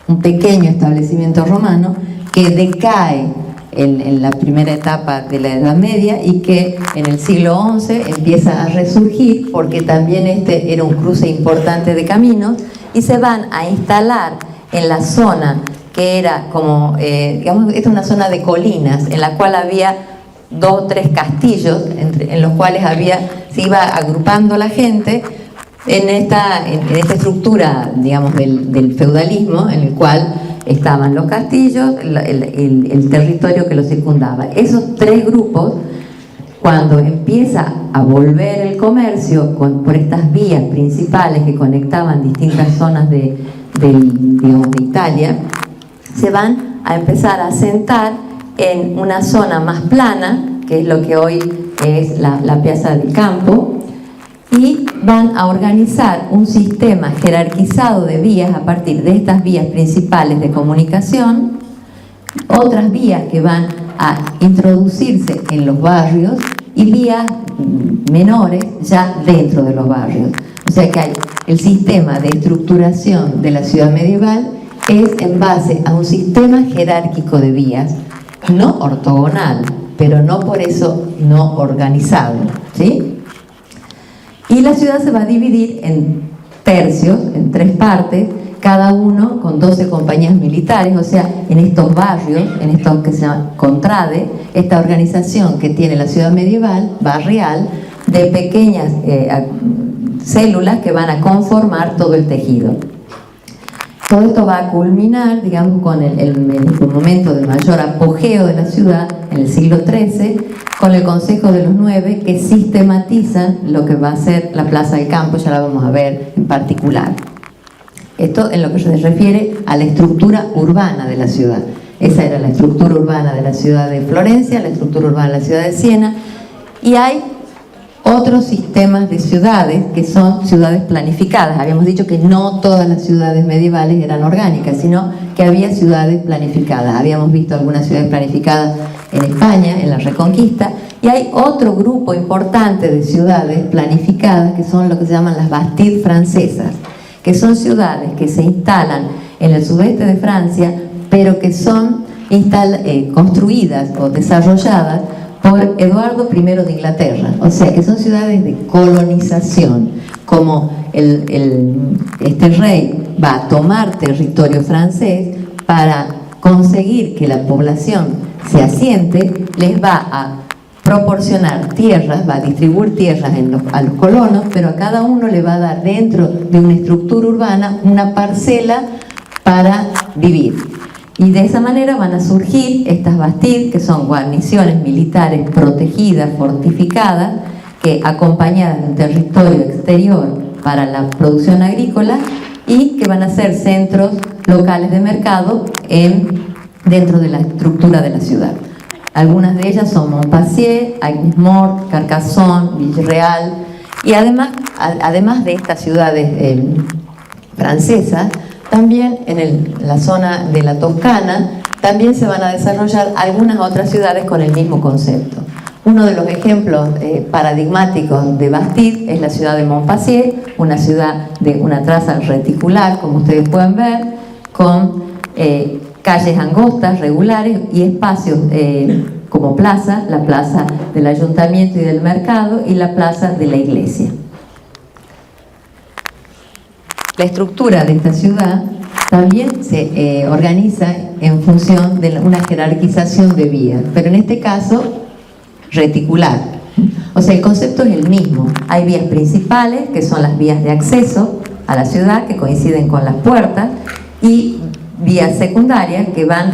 un pequeño establecimiento romano que decae en la primera etapa de la Edad Media y que en el siglo XI empieza a resurgir porque también este era un cruce importante de caminos y se van a instalar en la zona que era como, digamos, esta es una zona de colinas en la cual había 2 o 3 castillos en los cuales se iba agrupando la gente en esta estructura, digamos, del feudalismo, en el cual estaban los castillos, el territorio que los circundaba. Esos 3 grupos, cuando empieza a volver el comercio por estas vías principales que conectaban distintas zonas de Italia, se van a empezar a asentar en una zona más plana, que es lo que hoy es la Piazza del Campo, y van a organizar un sistema jerarquizado de vías a partir de estas vías principales de comunicación otras vías que van a introducirse en los barrios y vías menores ya dentro de los barrios. O sea que hay el sistema de estructuración de la ciudad medieval es en base a un sistema jerárquico de vías, no ortogonal, pero no por eso no organizado, ¿sí? Y la ciudad se va a dividir en tercios, en 3 partes, cada uno con 12 compañías militares. O sea, en estos barrios, en estos que se llama contrade, esta organización que tiene la ciudad medieval, barrial, de pequeñas células que van a conformar todo el tejido. Todo esto va a culminar, digamos, con el momento de mayor apogeo de la ciudad en el siglo XIII, con el Consejo de los 9, que sistematizan lo que va a ser la Plaza del Campo. Ya la vamos a ver en particular. Esto en lo que se refiere a la estructura urbana de la ciudad. Esa era la estructura urbana de la ciudad de Florencia, la estructura urbana de la ciudad de Siena, y hay otros sistemas de ciudades que son ciudades planificadas. Habíamos dicho que no todas las ciudades medievales eran orgánicas, sino que había ciudades planificadas. Habíamos visto algunas ciudades planificadas en España, en la Reconquista, y hay otro grupo importante de ciudades planificadas que son lo que se llaman las bastides francesas, que son ciudades que se instalan en el sudeste de Francia, pero que son construidas o desarrolladas por Eduardo I de Inglaterra. O sea, que son ciudades de colonización. Como este rey va a tomar territorio francés para conseguir que la población se asiente, les va a proporcionar tierras, va a distribuir tierras a los colonos, pero a cada uno le va a dar dentro de una estructura urbana una parcela para vivir. Y de esa manera van a surgir estas bastides, que son guarniciones militares protegidas, fortificadas, que acompañadas de un territorio exterior para la producción agrícola, y que van a ser centros locales de mercado dentro de la estructura de la ciudad. Algunas de ellas son Montpassier, Aigues-Mortes, Carcassonne, Villarreal, y además de estas ciudades francesas, también en la zona de la Toscana también se van a desarrollar algunas otras ciudades con el mismo concepto. Uno de los ejemplos paradigmáticos de Bastide es la ciudad de Montpassier, una ciudad de una traza reticular, como ustedes pueden ver, con calles angostas, regulares, y espacios como plaza, la plaza del ayuntamiento y del mercado, y la plaza de la iglesia. La estructura de esta ciudad también se organiza en función de una jerarquización de vías, pero en este caso reticular. O sea, el concepto es el mismo. Hay vías principales, que son las vías de acceso a la ciudad, que coinciden con las puertas, y vías secundarias que van,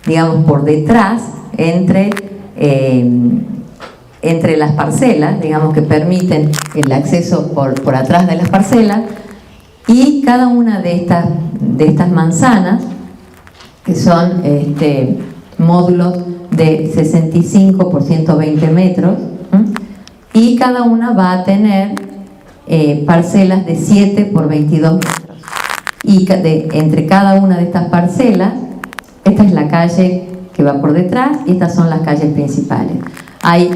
digamos, por detrás, entre las parcelas, digamos, que permiten el acceso por atrás de las parcelas. Y cada una de estas manzanas, que son módulos de 65 por 120 metros, y cada una va a tener parcelas de 7 por 22 metros. Y entre cada una de estas parcelas, esta es la calle que va por detrás y estas son las calles principales. Hay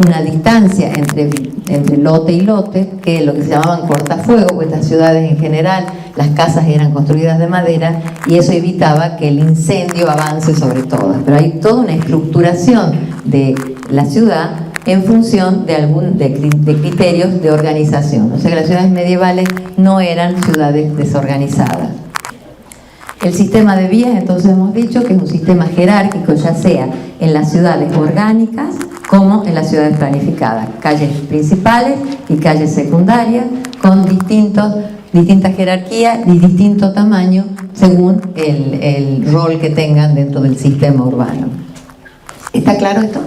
una distancia entre lote y lote, que es lo que se llamaban cortafuegos, porque estas ciudades en general, las casas eran construidas de madera y eso evitaba que el incendio avance sobre todas. Pero hay toda una estructuración de la ciudad en función de criterios de organización. O sea que las ciudades medievales no eran ciudades desorganizadas. El sistema de vías, entonces hemos dicho que es un sistema jerárquico, ya sea en las ciudades orgánicas como en las ciudades planificadas. Calles principales y calles secundarias con distintas jerarquías y distinto tamaño según el rol que tengan dentro del sistema urbano. ¿Está claro esto?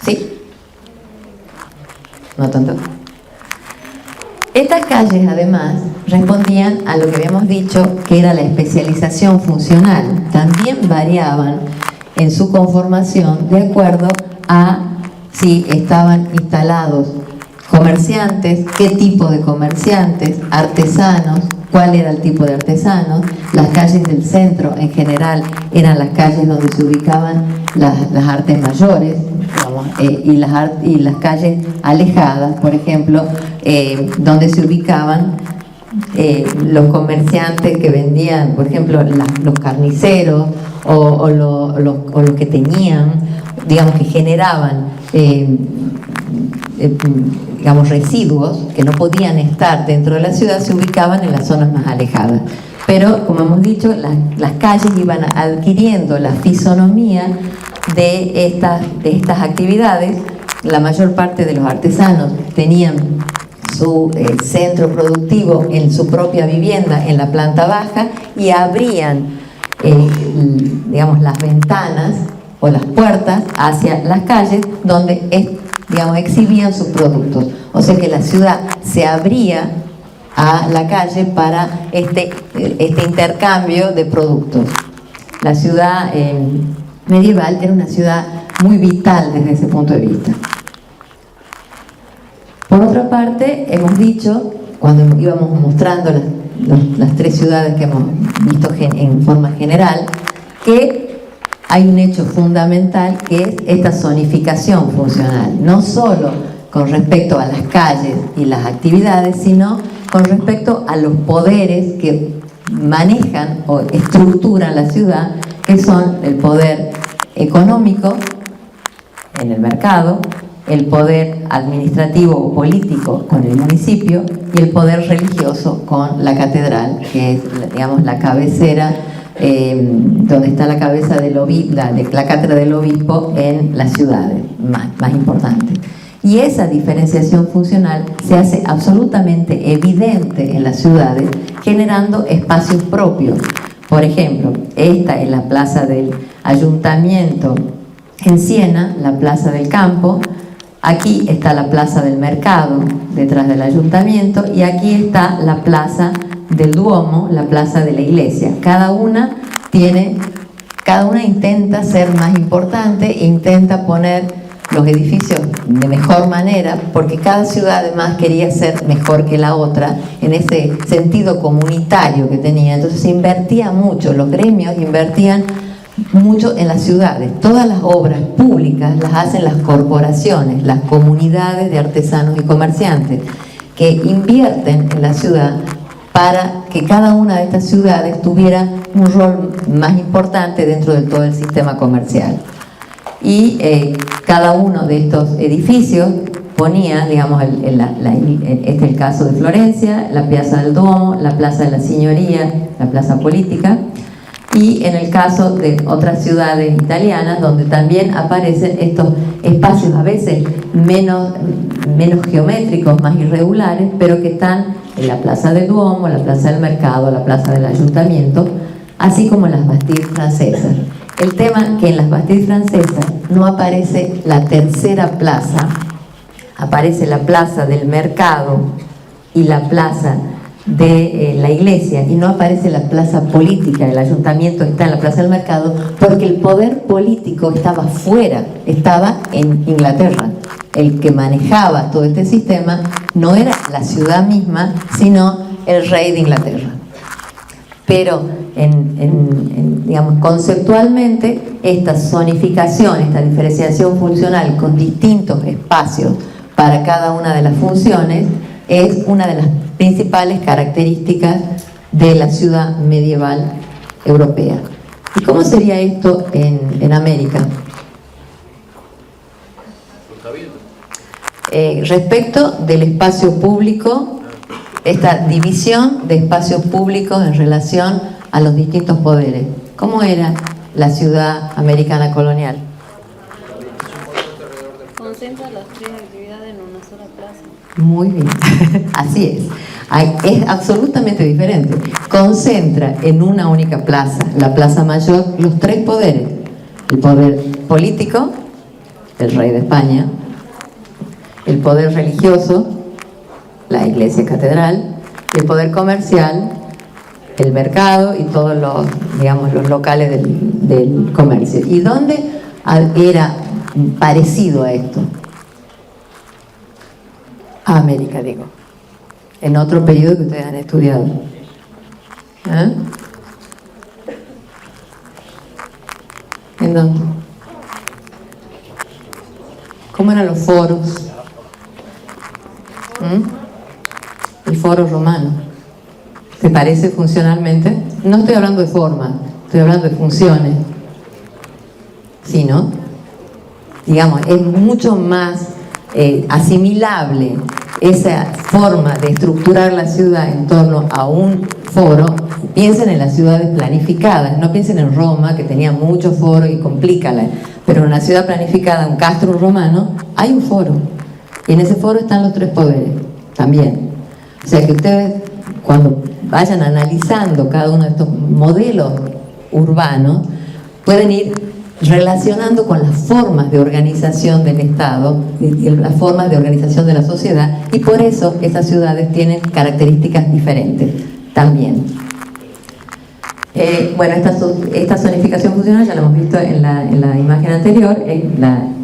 ¿Sí? ¿No tanto? Estas calles, además, respondían a lo que habíamos dicho, que era la especialización funcional. También variaban en su conformación de acuerdo a si estaban instalados comerciantes, qué tipo de comerciantes, artesanos, cuál era el tipo de artesanos. Las calles del centro, en general, eran las calles donde se ubicaban las artes mayores, digamos, y las calles alejadas, por ejemplo, donde se ubicaban los comerciantes que vendían, por ejemplo, los carniceros o los que tenían, digamos, que generaban digamos, residuos que no podían estar dentro de la ciudad, se ubicaban en las zonas más alejadas. Pero, como hemos dicho, las calles iban adquiriendo la fisonomía de estas actividades. La mayor parte de los artesanos tenían su centro productivo en su propia vivienda, en la planta baja, y abrían, digamos, las ventanas o las puertas hacia las calles donde digamos, exhibían sus productos. O sea que la ciudad se abría a la calle para este intercambio de productos. La ciudad medieval era una ciudad muy vital desde ese punto de vista. Por otra parte, hemos dicho, cuando íbamos mostrando las tres ciudades que hemos visto en forma general, que hay un hecho fundamental que es esta zonificación funcional, no solo con respecto a las calles y las actividades, sino con respecto a los poderes que manejan o estructuran la ciudad, que son el poder económico en el mercado, el poder administrativo o político con el municipio y el poder religioso con la catedral, que es, digamos, la cabecera, donde está la cabeza del obispo, la cátedra del obispo en las ciudades más importantes. Y esa diferenciación funcional se hace absolutamente evidente en las ciudades, generando espacios propios. Por ejemplo, esta es la plaza del Ayuntamiento en Siena, la plaza del Campo. Aquí está la plaza del Mercado, detrás del Ayuntamiento, y aquí está la plaza del Duomo, la plaza de la iglesia. Cada una intenta ser más importante e intenta poner los edificios de mejor manera, porque cada ciudad además quería ser mejor que la otra en ese sentido comunitario que tenía. Entonces se invertía mucho, los gremios invertían mucho en las ciudades. Todas las obras públicas las hacen las corporaciones, las comunidades de artesanos y comerciantes, que invierten en la ciudad para que cada una de estas ciudades tuviera un rol más importante dentro de todo el sistema comercial. Y cada uno de estos edificios ponía, digamos, este es el caso de Florencia, la Piazza del Duomo, la Plaza de la Signoria, la Plaza Política, y en el caso de otras ciudades italianas donde también aparecen estos espacios a veces menos geométricos, más irregulares, pero que están en la Plaza del Duomo, la Plaza del Mercado, la Plaza del Ayuntamiento, así como en las Bastilles francesas. El tema que en las Bastilles francesas no aparece la tercera plaza, aparece la Plaza del Mercado y la Plaza de la iglesia, y no aparece la plaza política. El ayuntamiento está en la Plaza del Mercado porque el poder político estaba fuera, estaba en Inglaterra. El que manejaba todo este sistema no era la ciudad misma, sino el rey de Inglaterra. Pero digamos, conceptualmente, esta zonificación, esta diferenciación funcional con distintos espacios para cada una de las funciones es una de las principales características de la ciudad medieval europea. ¿Y cómo sería esto en América? Respecto del espacio público, esta división de espacios públicos en relación a los distintos poderes. ¿Cómo era la ciudad americana colonial? Concentra las tres actividades en una sola plaza. Muy bien, así es. Es absolutamente diferente. Concentra en una única plaza, la Plaza Mayor, los tres poderes. El poder político, el rey de España, el poder religioso, la iglesia catedral, y el poder comercial, el mercado y todos los, digamos, los locales del comercio. ¿Y dónde era parecido a esto? A América, digo. En otro periodo que ustedes han estudiado. ¿En dónde? ¿Cómo eran los foros? El foro romano. ¿Te parece funcionalmente? No estoy hablando de forma, estoy hablando de funciones. ¿Sí, no? Digamos, es mucho más asimilable esa forma de estructurar la ciudad en torno a un foro. Piensen en las ciudades planificadas, no piensen en Roma, que tenía muchos foros y complícala, pero en una ciudad planificada, un castro romano, hay un foro, y en ese foro están los tres poderes, también. O sea que ustedes, cuando vayan analizando cada uno de estos modelos urbanos, pueden ir relacionando con las formas de organización del Estado y las formas de organización de la sociedad, y por eso estas ciudades tienen características diferentes también. Bueno, esta zonificación funcional ya la hemos visto en la imagen anterior, en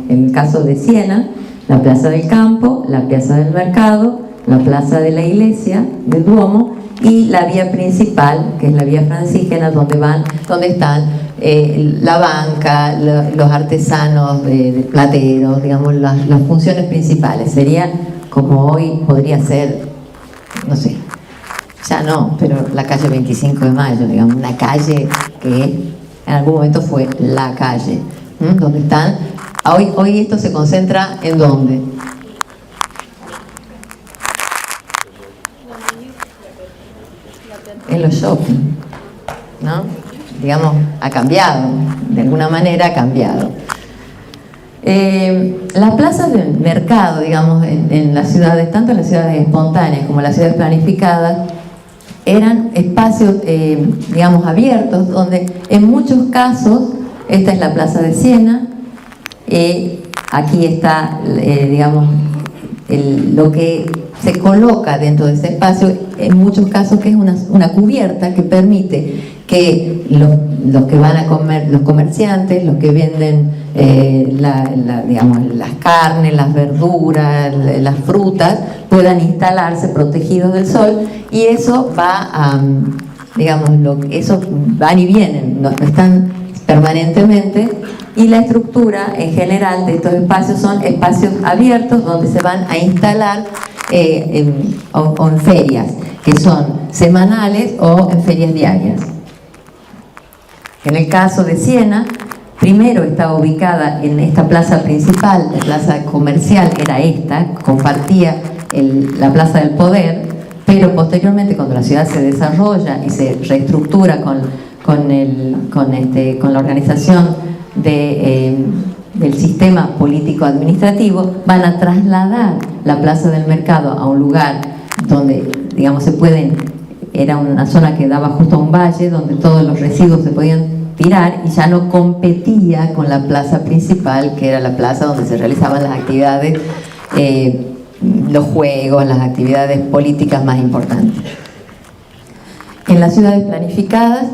el caso de Siena, la Plaza del Campo, la Piazza del Mercado, la Plaza de la Iglesia, del Duomo, y la vía principal, que es la vía Francígena, donde están la banca, los artesanos de plateros, digamos, las funciones principales. Sería como hoy podría ser, no sé, ya no, pero la calle 25 de Mayo, digamos, una calle que en algún momento fue la calle, donde están. Hoy esto se concentra ¿en dónde? En los shopping, ¿no? Digamos, ha cambiado, de alguna manera ha cambiado. Las plazas del mercado, digamos, en las ciudades, tanto en las ciudades espontáneas como en las ciudades planificadas, eran espacios, digamos, abiertos, donde en muchos casos, esta es la Plaza de Siena, aquí está, digamos, lo que se coloca dentro de ese espacio, en muchos casos que es una cubierta que permite que los que van a comer, los comerciantes, los que venden digamos, las carnes, las verduras, las frutas, puedan instalarse protegidos del sol, y eso va a, digamos, eso van y vienen, no están permanentemente, y la estructura en general de estos espacios son espacios abiertos donde se van a instalar en ferias, que son semanales o en ferias diarias. En el caso de Siena, primero estaba ubicada en esta plaza principal, la plaza comercial era esta, compartía la Plaza del Poder, pero posteriormente, cuando la ciudad se desarrolla y se reestructura con la organización del sistema político-administrativo, van a trasladar la Plaza del Mercado a un lugar donde, digamos, era una zona que daba justo a un valle donde todos los residuos se podían tirar, y ya no competía con la plaza principal, que era la plaza donde se realizaban las actividades, los juegos, las actividades políticas más importantes. En las ciudades planificadas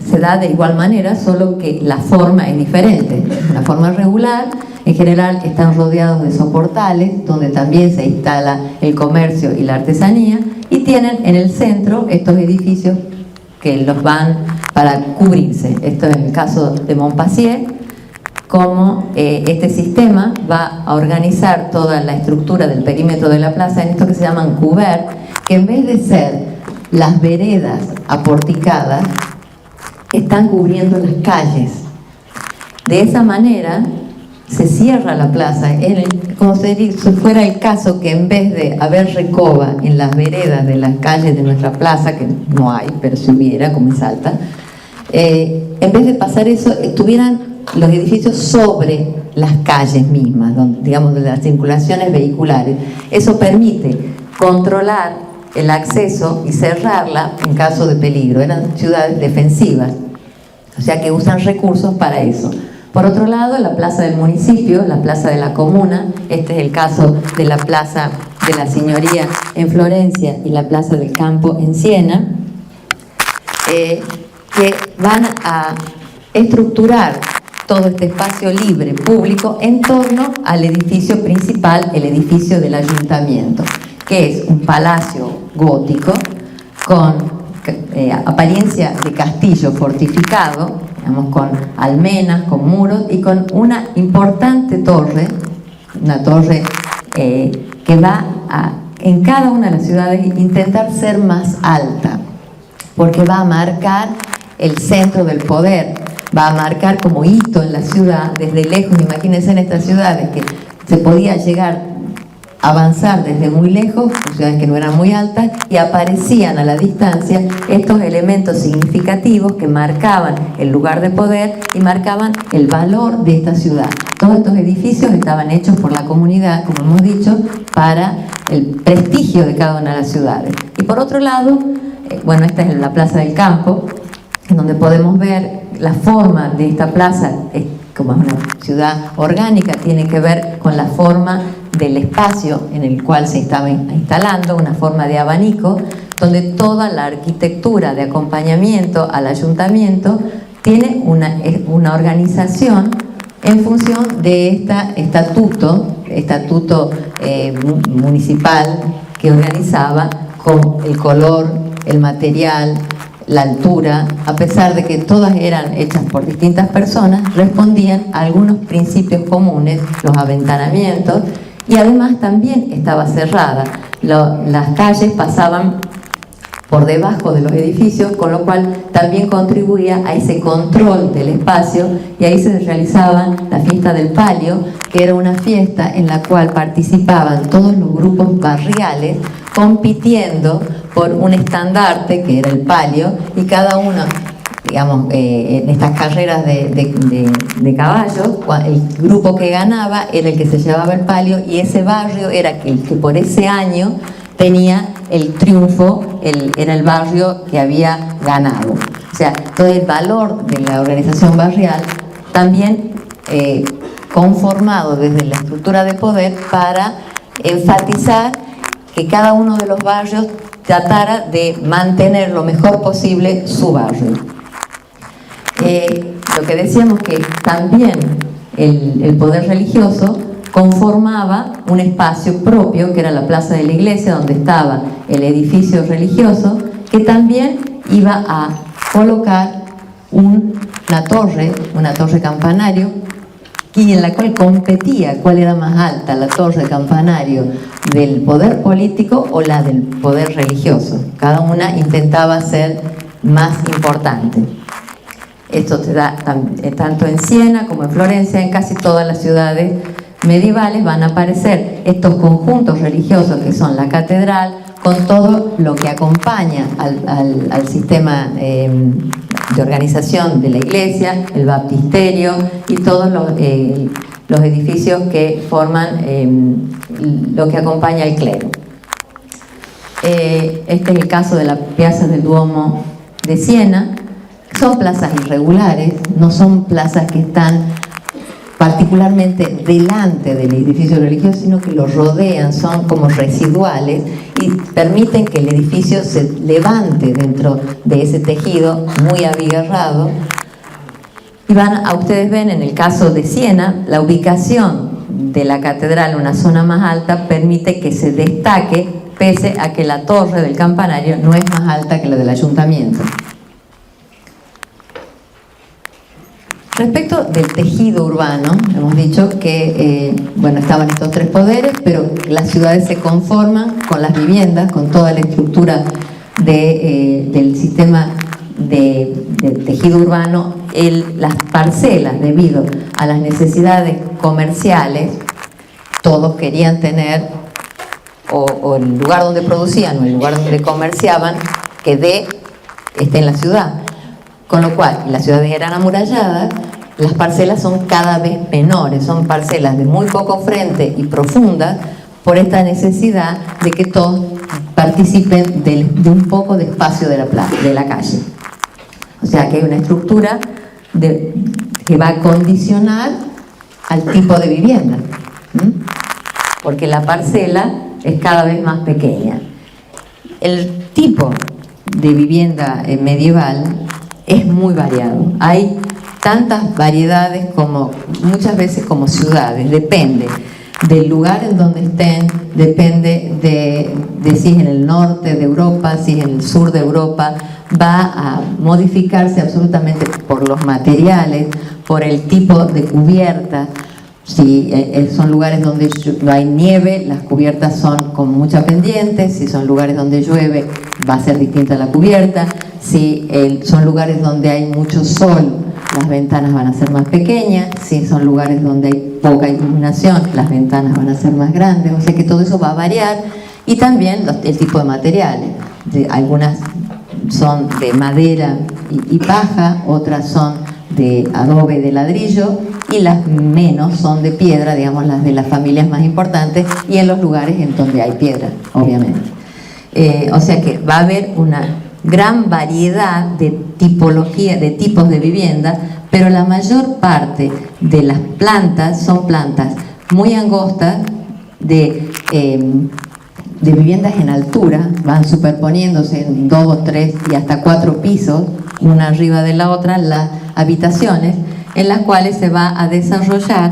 se da de igual manera, solo que la forma es diferente. Es una forma regular, en general están rodeados de soportales, donde también se instala el comercio y la artesanía, y tienen en el centro estos edificios que los van para cubrirse. Esto es el caso de Montpensier, cómo este sistema va a organizar toda la estructura del perímetro de la plaza en esto que se llaman couverts, que en vez de ser las veredas aporticadas, están cubriendo las calles. De esa manera se cierra la plaza, como si fuera el caso que en vez de haber recoba en las veredas de las calles de nuestra plaza, que no hay, pero si hubiera, como en Salta, en vez de pasar eso, estuvieran los edificios sobre las calles mismas, digamos, de las circulaciones vehiculares. Eso permite controlar el acceso y cerrarla en caso de peligro. Eran ciudades defensivas, o sea que usan recursos para eso. Por otro lado, la plaza del municipio, la plaza de la comuna, este es el caso de la plaza de la Signoría en Florencia y la plaza del Campo en Siena, que van a estructurar todo este espacio libre público en torno al edificio principal, el edificio del ayuntamiento, que es un palacio gótico con apariencia de castillo fortificado, digamos, con almenas, con muros y con una importante torre, una torre que va a, en cada una de las ciudades, intentar ser más alta, porque va a marcar el centro del poder, va a marcar como hito en la ciudad, desde lejos. Imagínense en estas ciudades que se podía llegar, avanzar desde muy lejos, ciudades que no eran muy altas, y aparecían a la distancia estos elementos significativos que marcaban el lugar de poder y marcaban el valor de esta ciudad. Todos estos edificios estaban hechos por la comunidad, como hemos dicho, para el prestigio de cada una de las ciudades. Y por otro lado, bueno, esta es la Plaza del Campo, en donde podemos ver la forma de esta plaza. Como es una ciudad orgánica, tiene que ver con la forma del espacio en el cual se estaba instalando, una forma de abanico, donde toda la arquitectura de acompañamiento al ayuntamiento tiene una organización en función de este estatuto municipal que organizaba con el color, el material, la altura. A pesar de que todas eran hechas por distintas personas, respondían a algunos principios comunes, los aventanamientos, y además también estaba cerrada. Las calles pasaban por debajo de los edificios, con lo cual también contribuía a ese control del espacio, y ahí se realizaba la fiesta del palio, que era una fiesta en la cual participaban todos los grupos barriales compitiendo por un estandarte que era el palio, y cada uno, digamos, en estas carreras de caballos, el grupo que ganaba era el que se llevaba el palio, y ese barrio era el que por ese año tenía el triunfo, era el barrio que había ganado. O sea, todo el valor de la organización barrial también conformado desde la estructura de poder para enfatizar que cada uno de los barrios tratara de mantener lo mejor posible su barrio. Lo que decíamos, que también el poder religioso conformaba un espacio propio, que era la plaza de la iglesia, donde estaba el edificio religioso, que también iba a colocar una torre campanario, y en la cual competía cuál era más alta, la torre campanario del poder político o la del poder religioso. Cada una intentaba ser más importante. Esto se da tanto en Siena como en Florencia. En casi todas las ciudades medievales van a aparecer estos conjuntos religiosos, que son la catedral, con todo lo que acompaña al sistema de organización de la iglesia, el baptisterio y todos los edificios que forman lo que acompaña al clero. Este es el caso de la Piazza del Duomo de Siena. Son plazas irregulares, no son plazas que están particularmente delante del edificio religioso, sino que lo rodean, son como residuales y permiten que el edificio se levante dentro de ese tejido muy abigarrado. Y ustedes ven en el caso de Siena, la ubicación de la catedral en una zona más alta permite que se destaque, pese a que la torre del campanario no es más alta que la del ayuntamiento. Respecto del tejido urbano, hemos dicho que estaban estos tres poderes, pero las ciudades se conforman con las viviendas, con toda la estructura del sistema de tejido urbano. Las parcelas, debido a las necesidades comerciales, todos querían tener o el lugar donde producían o el lugar donde comerciaban que esté en la ciudad. Con lo cual, las ciudades eran amuralladas, las parcelas son cada vez menores, son parcelas de muy poco frente y profundas, por esta necesidad de que todos participen de un poco de espacio de la calle. O sea que hay una estructura que va a condicionar al tipo de vivienda, porque la parcela es cada vez más pequeña. El tipo de vivienda medieval es muy variado. Hay tantas variedades muchas veces como ciudades. Depende del lugar en donde estén, depende de si es en el norte de Europa, si es en el sur de Europa. va a modificarse absolutamente por los materiales, por el tipo de cubierta. Si son lugares donde no hay nieve, las cubiertas son con mucha pendiente. Si son lugares donde llueve, va a ser distinta la cubierta. Si son lugares donde hay mucho sol, las ventanas van a ser más pequeñas. Si son lugares donde hay poca iluminación, las ventanas van a ser más grandes. O sea que todo eso va a variar. Y también el tipo de materiales. Algunas son de madera y paja, otras son de adobe, de ladrillo, y las menos son de piedra, digamos las de las familias más importantes, y en los lugares en donde hay piedra, obviamente. O sea que va a haber una gran variedad de tipología, de tipos de vivienda, pero la mayor parte de las plantas son plantas muy angostas, de viviendas en altura, van superponiéndose en 2 o 3 y hasta 4 pisos, una arriba de la otra, las habitaciones en las cuales se va a desarrollar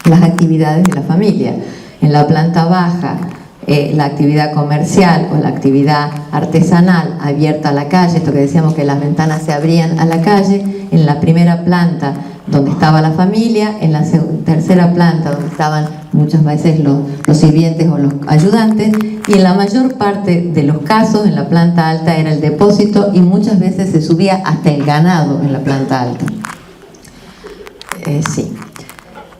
las actividades de la familia. En la planta baja, la actividad comercial o la actividad artesanal abierta a la calle, esto que decíamos que las ventanas se abrían a la calle. En la primera planta, donde estaba la familia. En la tercera planta, donde estaban muchas veces los sirvientes o los ayudantes. Y en la mayor parte de los casos, en la planta alta era el depósito, y muchas veces se subía hasta el ganado en la planta alta. Sí,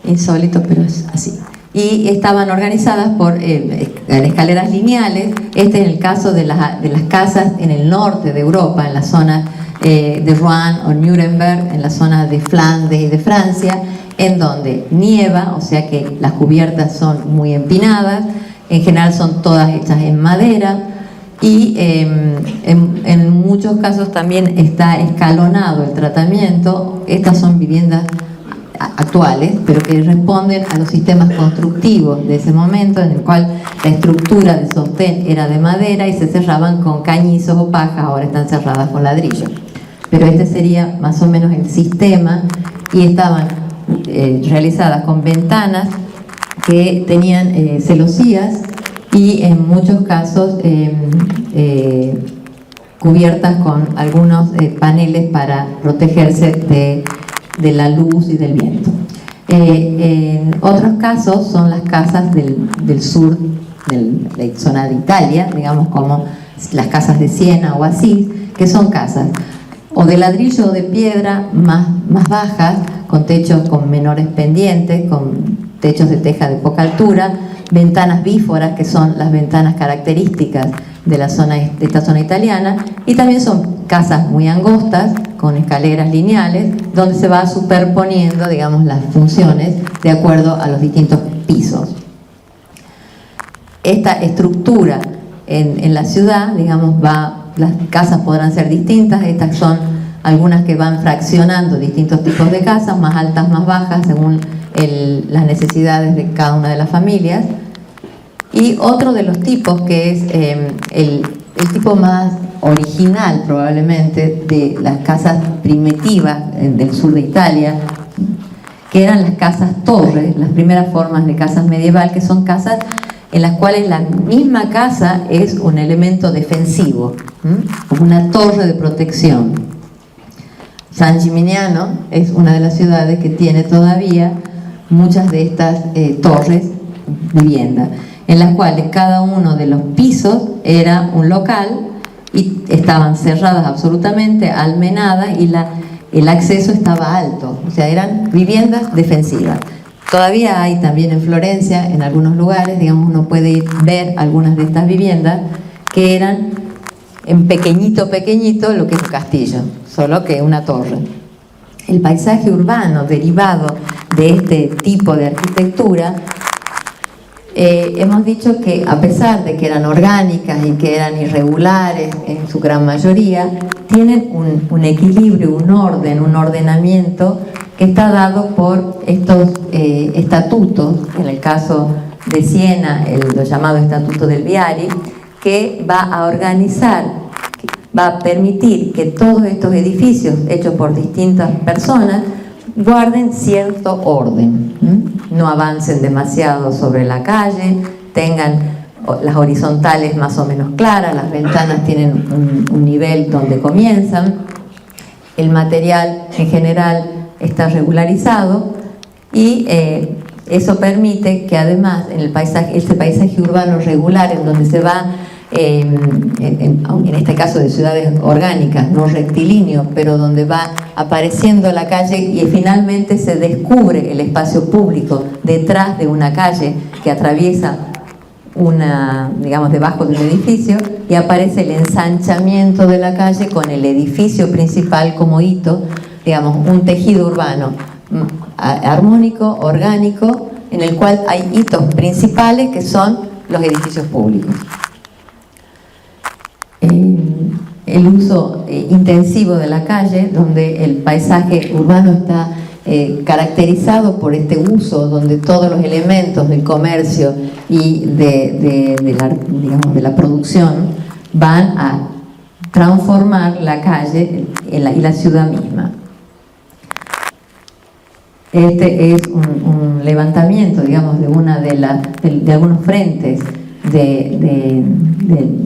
insólito, pero es así. Y estaban organizadas por escaleras lineales. Este es el caso de las casas en el norte de Europa, en la zona de Rouen o Nuremberg, en la zona de Flandes y de Francia, en donde nieva, o sea que las cubiertas son muy empinadas. En general son todas hechas en madera, y en muchos casos también está escalonado el tratamiento. Estas son viviendas actuales, pero que responden a los sistemas constructivos de ese momento, en el cual la estructura de sostén era de madera y se cerraban con cañizos o paja. Ahora están cerradas con ladrillo. Pero este sería más o menos el sistema, y estaban realizadas con ventanas que tenían celosías, y en muchos casos cubiertas con algunos paneles para protegerse de la luz y del viento. En otros casos son las casas del sur, de la zona de Italia, digamos, como las casas de Siena o Asís, que son casas o de ladrillo o de piedra más bajas, con techos con menores pendientes, con techos de teja de poca altura, ventanas bíforas, que son las ventanas características de esta zona italiana, y también son casas muy angostas, con escaleras lineales, donde se va superponiendo, digamos, las funciones de acuerdo a los distintos pisos. Esta estructura en la ciudad, digamos, las casas podrán ser distintas. Estas son algunas que van fraccionando distintos tipos de casas, más altas, más bajas, según las necesidades de cada una de las familias. Y otro de los tipos, que es el tipo más original probablemente de las casas primitivas del sur de Italia, que eran las casas torre, las primeras formas de casas medieval, que son casas en las cuales la misma casa es un elemento defensivo, como una torre de protección. San Gimignano es una de las ciudades que tiene todavía muchas de estas torres vivienda, en las cuales cada uno de los pisos era un local y estaban cerradas absolutamente, almenadas, y el acceso estaba alto, o sea, eran viviendas defensivas. Todavía hay también en Florencia, en algunos lugares, digamos, uno puede ver algunas de estas viviendas que eran en pequeñito lo que es un castillo, solo que una torre. El paisaje urbano derivado de este tipo de arquitectura, hemos dicho que a pesar de que eran orgánicas y que eran irregulares en su gran mayoría, tienen un equilibrio, un orden, un ordenamiento que está dado por estos estatutos. En el caso de Siena, lo llamado Estatuto del Viari, que va a organizar, va a permitir que todos estos edificios hechos por distintas personas guarden cierto orden, no avancen demasiado sobre la calle, tengan las horizontales más o menos claras, las ventanas tienen un nivel donde comienzan, el material en general está regularizado y eso permite que además en el paisaje, este paisaje urbano regular en donde se va, en este caso de ciudades orgánicas, no rectilíneo, pero donde va apareciendo la calle y finalmente se descubre el espacio público detrás de una calle que atraviesa digamos, debajo de un edificio, y aparece el ensanchamiento de la calle con el edificio principal como hito, digamos, un tejido urbano armónico, orgánico, en el cual hay hitos principales que son los edificios públicos. El uso intensivo de la calle, donde el paisaje urbano está caracterizado por este uso, donde todos los elementos del comercio y de la producción van a transformar la calle y la ciudad misma. Este es un levantamiento, digamos, de algunos frentes de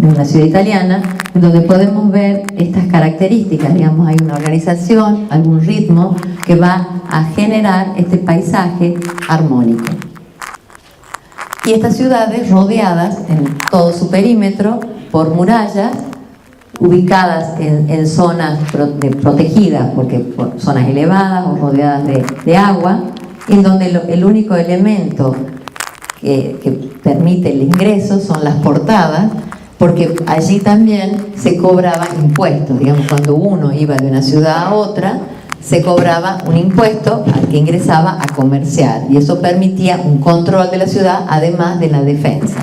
una ciudad italiana, donde podemos ver estas características, digamos, hay una organización, algún ritmo que va a generar este paisaje armónico. Y estas ciudades rodeadas en todo su perímetro por murallas, ubicadas en zonas protegidas, porque por zonas elevadas o rodeadas de agua, en donde el único elemento que permite el ingreso son las portadas, porque allí también se cobraban impuestos. Digamos, cuando uno iba de una ciudad a otra, se cobraba un impuesto al que ingresaba a comerciar, y eso permitía un control de la ciudad, además de la defensa.